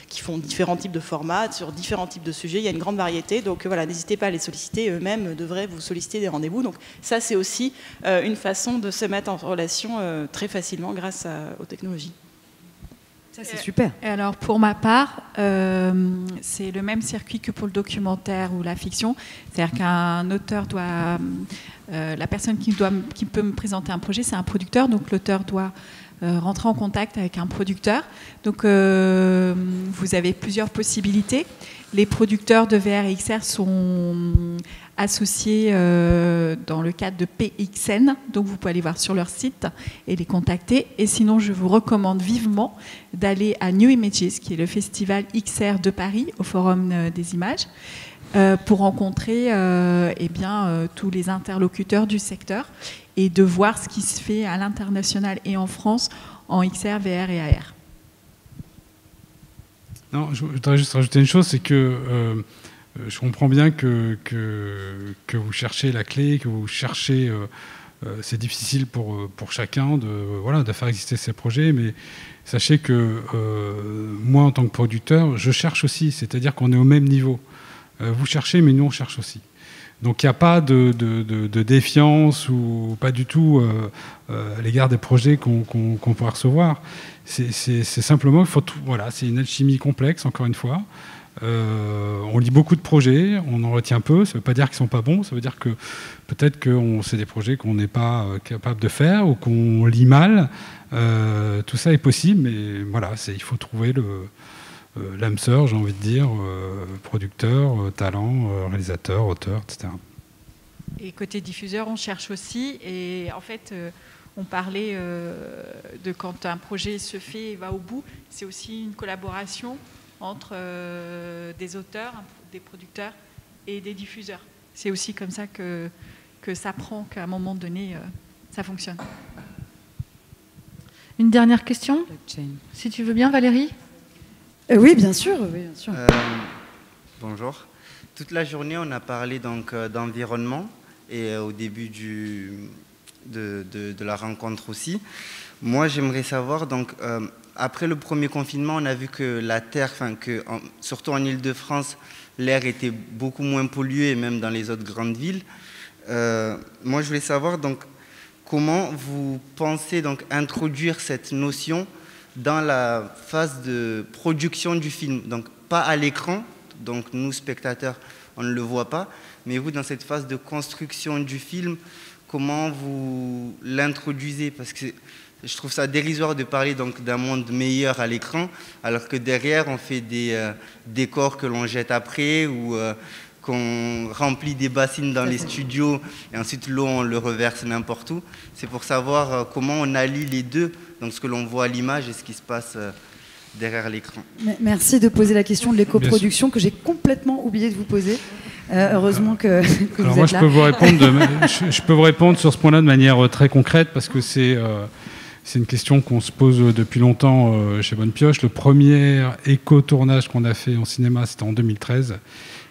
qui font différents types de formats, sur différents types de sujets. Il y a une grande variété. Donc voilà, n'hésitez pas à les solliciter. Eux-mêmes devraient vous solliciter des rendez-vous. Donc ça, c'est aussi une façon de se mettre en relation très facilement grâce aux technologies. Ça, c'est super. Et alors, pour ma part, c'est le même circuit que pour le documentaire ou la fiction. C'est-à-dire qu'un auteur doit... la personne qui peut me présenter un projet, c'est un producteur. Donc, l'auteur doit rentrer en contact avec un producteur. Donc, vous avez plusieurs possibilités. Les producteurs de VR et XR sont associés dans le cadre de PXN, donc vous pouvez aller voir sur leur site et les contacter. Et sinon, je vous recommande vivement d'aller à New Images, qui est le festival XR de Paris, au Forum des images, pour rencontrer tous les interlocuteurs du secteur et de voir ce qui se fait à l'international et en France en XR, VR et AR. Non, je voudrais juste rajouter une chose, c'est que je comprends bien que vous cherchez la clé, que vous cherchez... c'est difficile pour chacun de faire exister ces projets, mais sachez que moi, en tant que producteur, je cherche aussi, c'est-à-dire qu'on est au même niveau. Vous cherchez, mais nous, on cherche aussi. Donc il n'y a pas de défiance ou pas du tout à l'égard des projets qu'on pourra recevoir. C'est simplement qu'il faut... Voilà, c'est une alchimie complexe, encore une fois. On lit beaucoup de projets, on en retient peu. Ça ne veut pas dire qu'ils ne sont pas bons, ça veut dire que peut-être que c'est des projets qu'on n'est pas capable de faire ou qu'on lit mal. Tout ça est possible, mais voilà, il faut trouver l'âme sœur, j'ai envie de dire, producteur, talent, réalisateur, auteur, etc. Et côté diffuseur, on cherche aussi. Et en fait, on parlait de quand un projet se fait et va au bout, c'est aussi une collaboration entre des auteurs, des producteurs et des diffuseurs. C'est aussi comme ça que ça prend, qu'à un moment donné, ça fonctionne. Une dernière question, si tu veux bien, Valérie. Oui, bien sûr. Oui, bien sûr. Bonjour. Toute la journée, on a parlé donc d'environnement et au début de la rencontre aussi. Moi, j'aimerais savoir, donc, après le premier confinement, on a vu que la Terre, surtout en Ile-de-France, l'air était beaucoup moins pollué, même dans les autres grandes villes. Moi, je voulais savoir, donc, comment vous pensez donc, introduire cette notion dans la phase de production du film, donc pas à l'écran, donc nous spectateurs on ne le voit pas, mais vous dans cette phase de construction du film, comment vous l'introduisez? Parce que je trouve ça dérisoire de parler donc d'un monde meilleur à l'écran, alors que derrière on fait des décors que l'on jette après ou qu'on remplit des bassines dans les studios et ensuite l'eau on le reverse n'importe où. C'est pour savoir comment on allie les deux, donc ce que l'on voit à l'image et ce qui se passe derrière l'écran. Merci de poser la question de l'éco-production que j'ai complètement oublié de vous poser. Heureusement que vous êtes là. Je peux vous répondre sur ce point-là de manière très concrète parce que c'est une question qu'on se pose depuis longtemps chez Bonne Pioche. Le premier éco-tournage qu'on a fait en cinéma, c'était en 2013.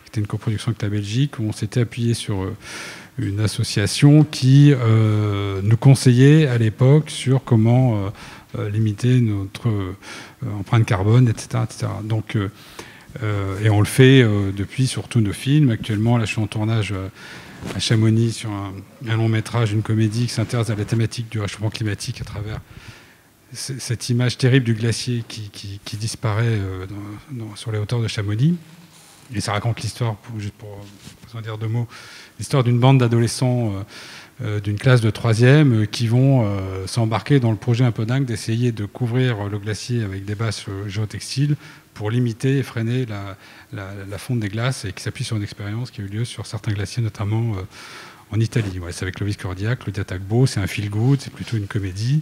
C'était une coproduction avec la Belgique où on s'était appuyé sur une association qui nous conseillait à l'époque sur comment limiter notre empreinte carbone, etc. etc. Donc, et on le fait depuis sur tous nos films. Actuellement, là, je suis en tournage à Chamonix sur un long métrage, une comédie qui s'intéresse à la thématique du réchauffement climatique à travers cette image terrible du glacier qui disparaît sur les hauteurs de Chamonix. Et ça raconte l'histoire, juste pour en dire deux mots, l'histoire d'une bande d'adolescents d'une classe de 3e qui vont s'embarquer dans le projet un peu dingue d'essayer de couvrir le glacier avec des bâches géotextiles pour limiter et freiner la fonte des glaces et qui s'appuie sur une expérience qui a eu lieu sur certains glaciers, notamment en Italie. Ouais, c'est avec Clovis Cordillac, Claudia Tagbo, c'est un feel-good, c'est plutôt une comédie.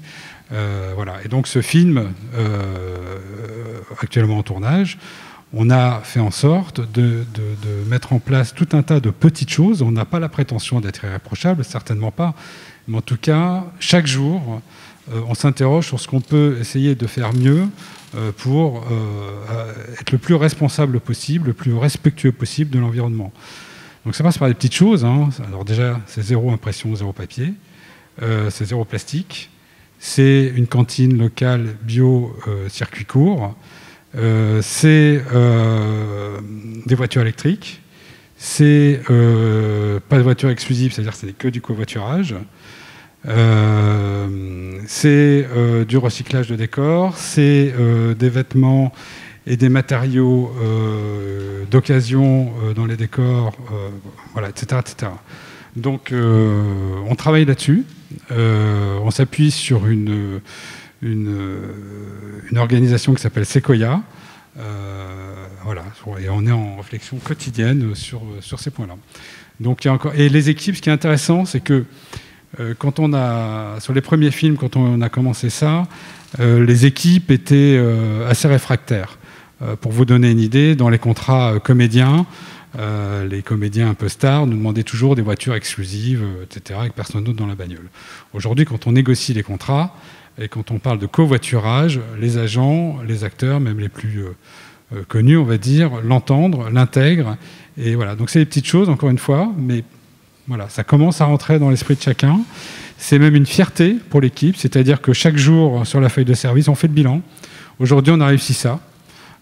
Voilà. Et donc ce film, actuellement en tournage, on a fait en sorte de mettre en place tout un tas de petites choses. On n'a pas la prétention d'être irréprochable, certainement pas. Mais en tout cas, chaque jour, on s'interroge sur ce qu'on peut essayer de faire mieux pour être le plus responsable possible, le plus respectueux possible de l'environnement. Donc ça passe par des petites choses. Hein. Alors déjà, c'est 0 impression, 0 papier. C'est 0 plastique. C'est une cantine locale bio circuit court. C'est des voitures électriques, c'est pas de voitures exclusives, c'est-à-dire que ce n'est que du covoiturage, c'est du recyclage de décors, c'est des vêtements et des matériaux d'occasion dans les décors, voilà, etc., etc. Donc on travaille là-dessus, on s'appuie sur une organisation qui s'appelle Sequoia. Voilà, et on est en réflexion quotidienne sur ces points-là. Donc, il y a encore... Et les équipes, ce qui est intéressant, c'est que sur les premiers films, quand on a commencé ça, les équipes étaient assez réfractaires. Pour vous donner une idée, dans les contrats comédiens, les comédiens un peu stars nous demandaient toujours des voitures exclusives, etc., avec personne d'autre dans la bagnole. Aujourd'hui, quand on négocie les contrats, et quand on parle de covoiturage, les agents, les acteurs, même les plus connus, on va dire, l'entendent, l'intègrent. Et voilà, donc c'est des petites choses, encore une fois, mais voilà, ça commence à rentrer dans l'esprit de chacun. C'est même une fierté pour l'équipe, c'est-à-dire que chaque jour, sur la feuille de service, on fait le bilan. Aujourd'hui, on a réussi ça.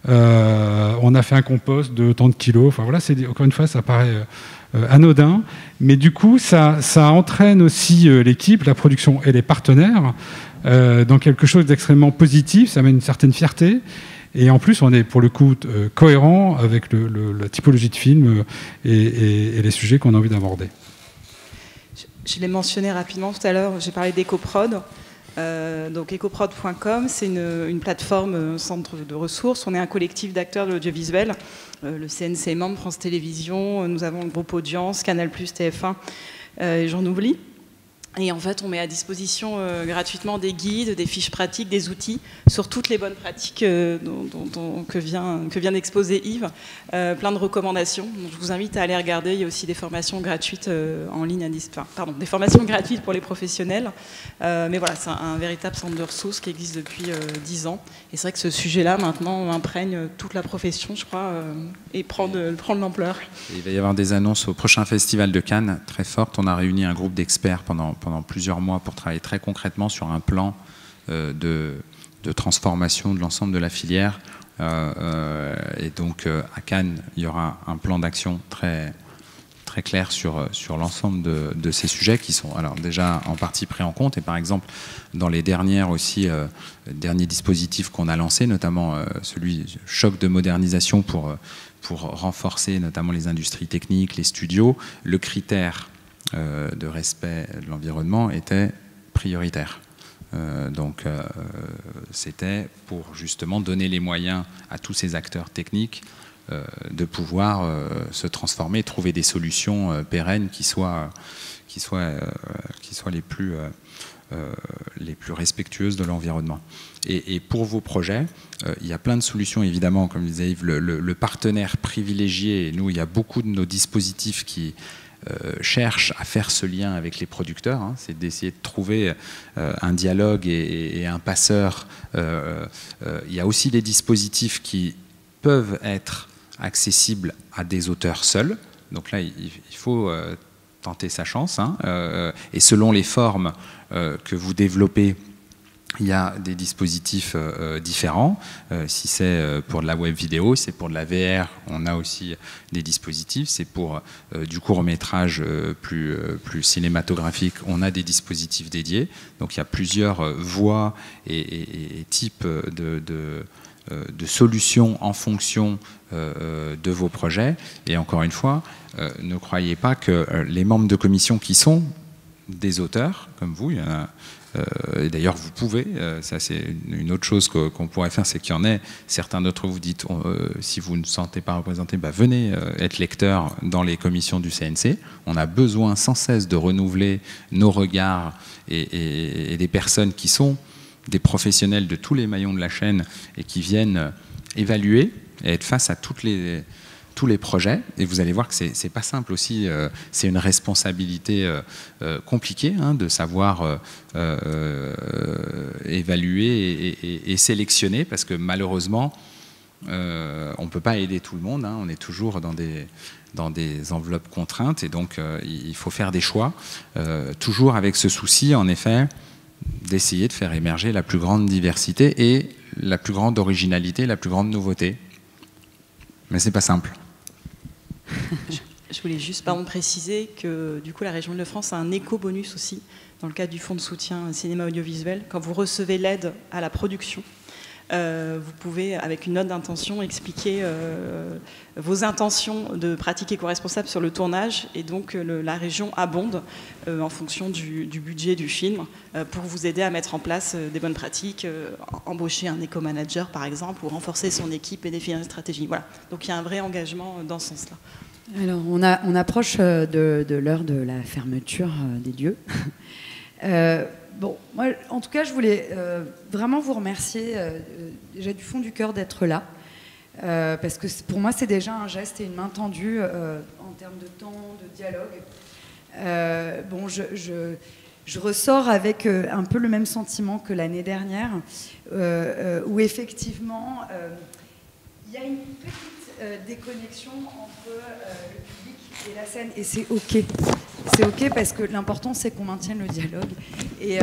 On a fait un compost de tant de kilos. Enfin voilà, encore une fois, ça paraît anodin, mais du coup, ça entraîne aussi l'équipe, la production et les partenaires dans quelque chose d'extrêmement positif. Ça amène une certaine fierté. Et en plus, on est pour le coup cohérent avec la typologie de film et les sujets qu'on a envie d'aborder. Je l'ai mentionné rapidement tout à l'heure, j'ai parlé d'EcoProd. Donc ecoprod.com, c'est une plateforme, un centre de ressources. On est un collectif d'acteurs de l'audiovisuel. Le CNC est membre, France Télévisions, nous avons le groupe Audience, Canal+, TF1, et j'en oublie. Et en fait, on met à disposition gratuitement des guides, des fiches pratiques, des outils sur toutes les bonnes pratiques que vient d'exposer Yves. Plein de recommandations. Donc, je vous invite à aller regarder. Il y a aussi des formations gratuites en ligne, des formations gratuites pour les professionnels. Mais voilà, c'est un véritable centre de ressources qui existe depuis 10 ans. Et c'est vrai que ce sujet-là, maintenant, imprègne toute la profession, je crois, et prend de l'ampleur. Il va y avoir des annonces au prochain festival de Cannes, très fortes. On a réuni un groupe d'experts pendant plusieurs mois pour travailler très concrètement sur un plan de transformation de l'ensemble de la filière. Et donc, à Cannes, il y aura un plan d'action très clair sur l'ensemble de ces sujets qui sont alors déjà en partie pris en compte. Et par exemple, dans les derniers dispositifs qu'on a lancés, notamment celui choc de modernisation pour renforcer notamment les industries techniques, les studios, le critère de respect de l'environnement était prioritaire. Donc c'était pour justement donner les moyens à tous ces acteurs techniques de pouvoir se transformer, trouver des solutions pérennes qui soient les plus les plus respectueuses de l'environnement. Et pour vos projets, il y a plein de solutions, évidemment, comme disait Yves, le partenaire privilégié, et nous, il y a beaucoup de nos dispositifs qui cherchent à faire ce lien avec les producteurs, hein, c'est d'essayer de trouver un dialogue et un passeur. Il y a aussi des dispositifs qui peuvent être accessibles à des auteurs seuls, donc là, il faut tenter sa chance, hein, et selon les formes que vous développez, il y a des dispositifs différents. Si c'est pour de la web vidéo, si c'est pour de la VR, on a aussi des dispositifs. C'est pour du court-métrage plus cinématographique, on a des dispositifs dédiés. Donc il y a plusieurs voies et types de solutions en fonction de vos projets. Et encore une fois, ne croyez pas que les membres de commission qui sont des auteurs, comme vous, il y en a. Et d'ailleurs, vous pouvez, ça c'est une autre chose qu'on pourrait faire, c'est qu'il y en ait. Certains d'entre vous dites, si vous ne vous sentez pas représenté, venez être lecteur dans les commissions du CNC. On a besoin sans cesse de renouveler nos regards et des personnes qui sont des professionnels de tous les maillons de la chaîne et qui viennent évaluer et être face à tous les projets, et vous allez voir que c'est pas simple aussi, c'est une responsabilité compliquée, hein, de savoir évaluer et sélectionner, parce que malheureusement on peut pas aider tout le monde, hein, on est toujours dans des enveloppes contraintes, et donc il faut faire des choix, toujours avec ce souci en effet d'essayer de faire émerger la plus grande diversité et la plus grande originalité, la plus grande nouveauté. Mais c'est pas simple. Je voulais juste préciser que du coup la région Île-de-France a un éco-bonus aussi dans le cadre du fonds de soutien cinéma audiovisuel. Quand vous recevez l'aide à la production, vous pouvez, avec une note d'intention, expliquer vos intentions de pratique éco-responsable sur le tournage, et donc la région abonde en fonction du budget du film pour vous aider à mettre en place des bonnes pratiques, embaucher un éco-manager par exemple, ou renforcer son équipe et définir une stratégie. Voilà. Donc il y a un vrai engagement dans ce sens-là. Alors on approche de l'heure de la fermeture des lieux. Bon, moi, en tout cas, je voulais vraiment vous remercier déjà du fond du cœur d'être là, parce que pour moi, c'est déjà un geste et une main tendue en termes de temps, de dialogue. Bon, je ressors avec un peu le même sentiment que l'année dernière, où effectivement, il y a une petite déconnexion entre le public et la scène, et c'est OK. C'est OK parce que l'important, c'est qu'on maintienne le dialogue. Et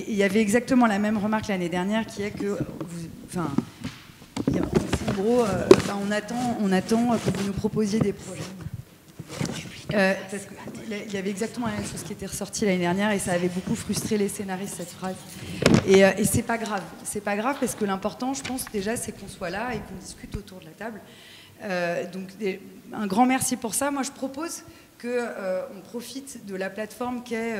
il y avait exactement la même remarque l'année dernière, qui est que, en gros, on attend que vous nous proposiez des projets. Parce qu'il y avait exactement la même chose qui était ressortie l'année dernière, et ça avait beaucoup frustré les scénaristes, cette phrase. Et c'est pas grave. C'est pas grave parce que l'important, je pense déjà, c'est qu'on soit là et qu'on discute autour de la table. Donc un grand merci pour ça. Moi, je propose qu'on profite de la plateforme qu'est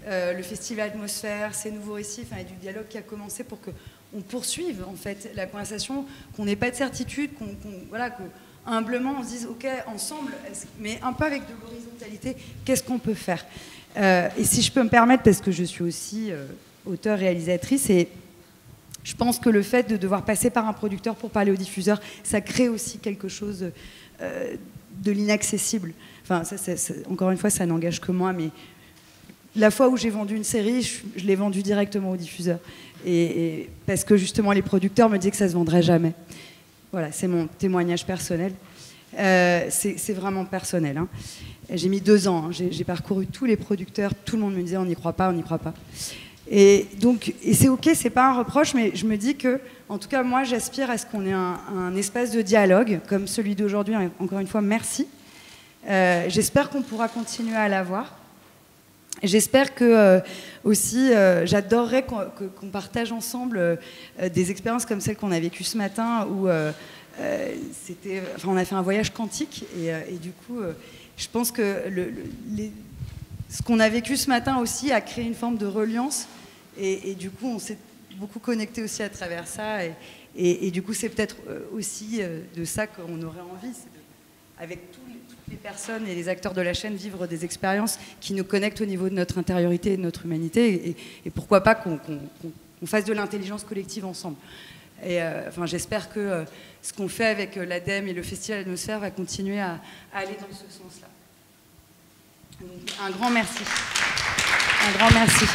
le Festival Atmosphère, ces nouveaux récits, et du dialogue qui a commencé, pour qu'on poursuive en fait la conversation, qu'on n'ait pas de certitude, que humblement on se dise ok, ensemble, mais un peu avec de l'horizontalité, qu'est-ce qu'on peut faire. Et si je peux me permettre, parce que je suis aussi auteure-réalisatrice, et je pense que le fait de devoir passer par un producteur pour parler aux diffuseurs, ça crée aussi quelque chose de l'inaccessible. Enfin, encore une fois, ça n'engage que moi, mais la fois où j'ai vendu une série, je l'ai vendue directement aux diffuseurs. Et parce que justement, les producteurs me disaient que ça ne se vendrait jamais. Voilà, c'est mon témoignage personnel. C'est vraiment personnel, hein. J'ai mis 2 ans, hein. J'ai parcouru tous les producteurs, tout le monde me disait on n'y croit pas, on n'y croit pas. Et c'est OK, c'est pas un reproche, mais je me dis que, en tout cas, moi, j'aspire à ce qu'on ait un espace de dialogue comme celui d'aujourd'hui. Encore une fois, merci. J'espère qu'on pourra continuer à l'avoir. J'espère que aussi, j'adorerais qu'on partage ensemble des expériences comme celle qu'on a vécues ce matin, où on a fait un voyage quantique, et du coup, je pense que ce qu'on a vécu ce matin aussi a créé une forme de reliance, et du coup, on s'est beaucoup connecté aussi à travers ça, et du coup, c'est peut-être aussi de ça qu'on aurait envie, c'est avec toutes les personnes et les acteurs de la chaîne, vivre des expériences qui nous connectent au niveau de notre intériorité et de notre humanité, et pourquoi pas qu'on fasse de l'intelligence collective ensemble. Et enfin, j'espère que ce qu'on fait avec l'ADEME et le Festival Atmosphère va continuer à aller dans ce sens-là. Un grand merci. Un grand merci.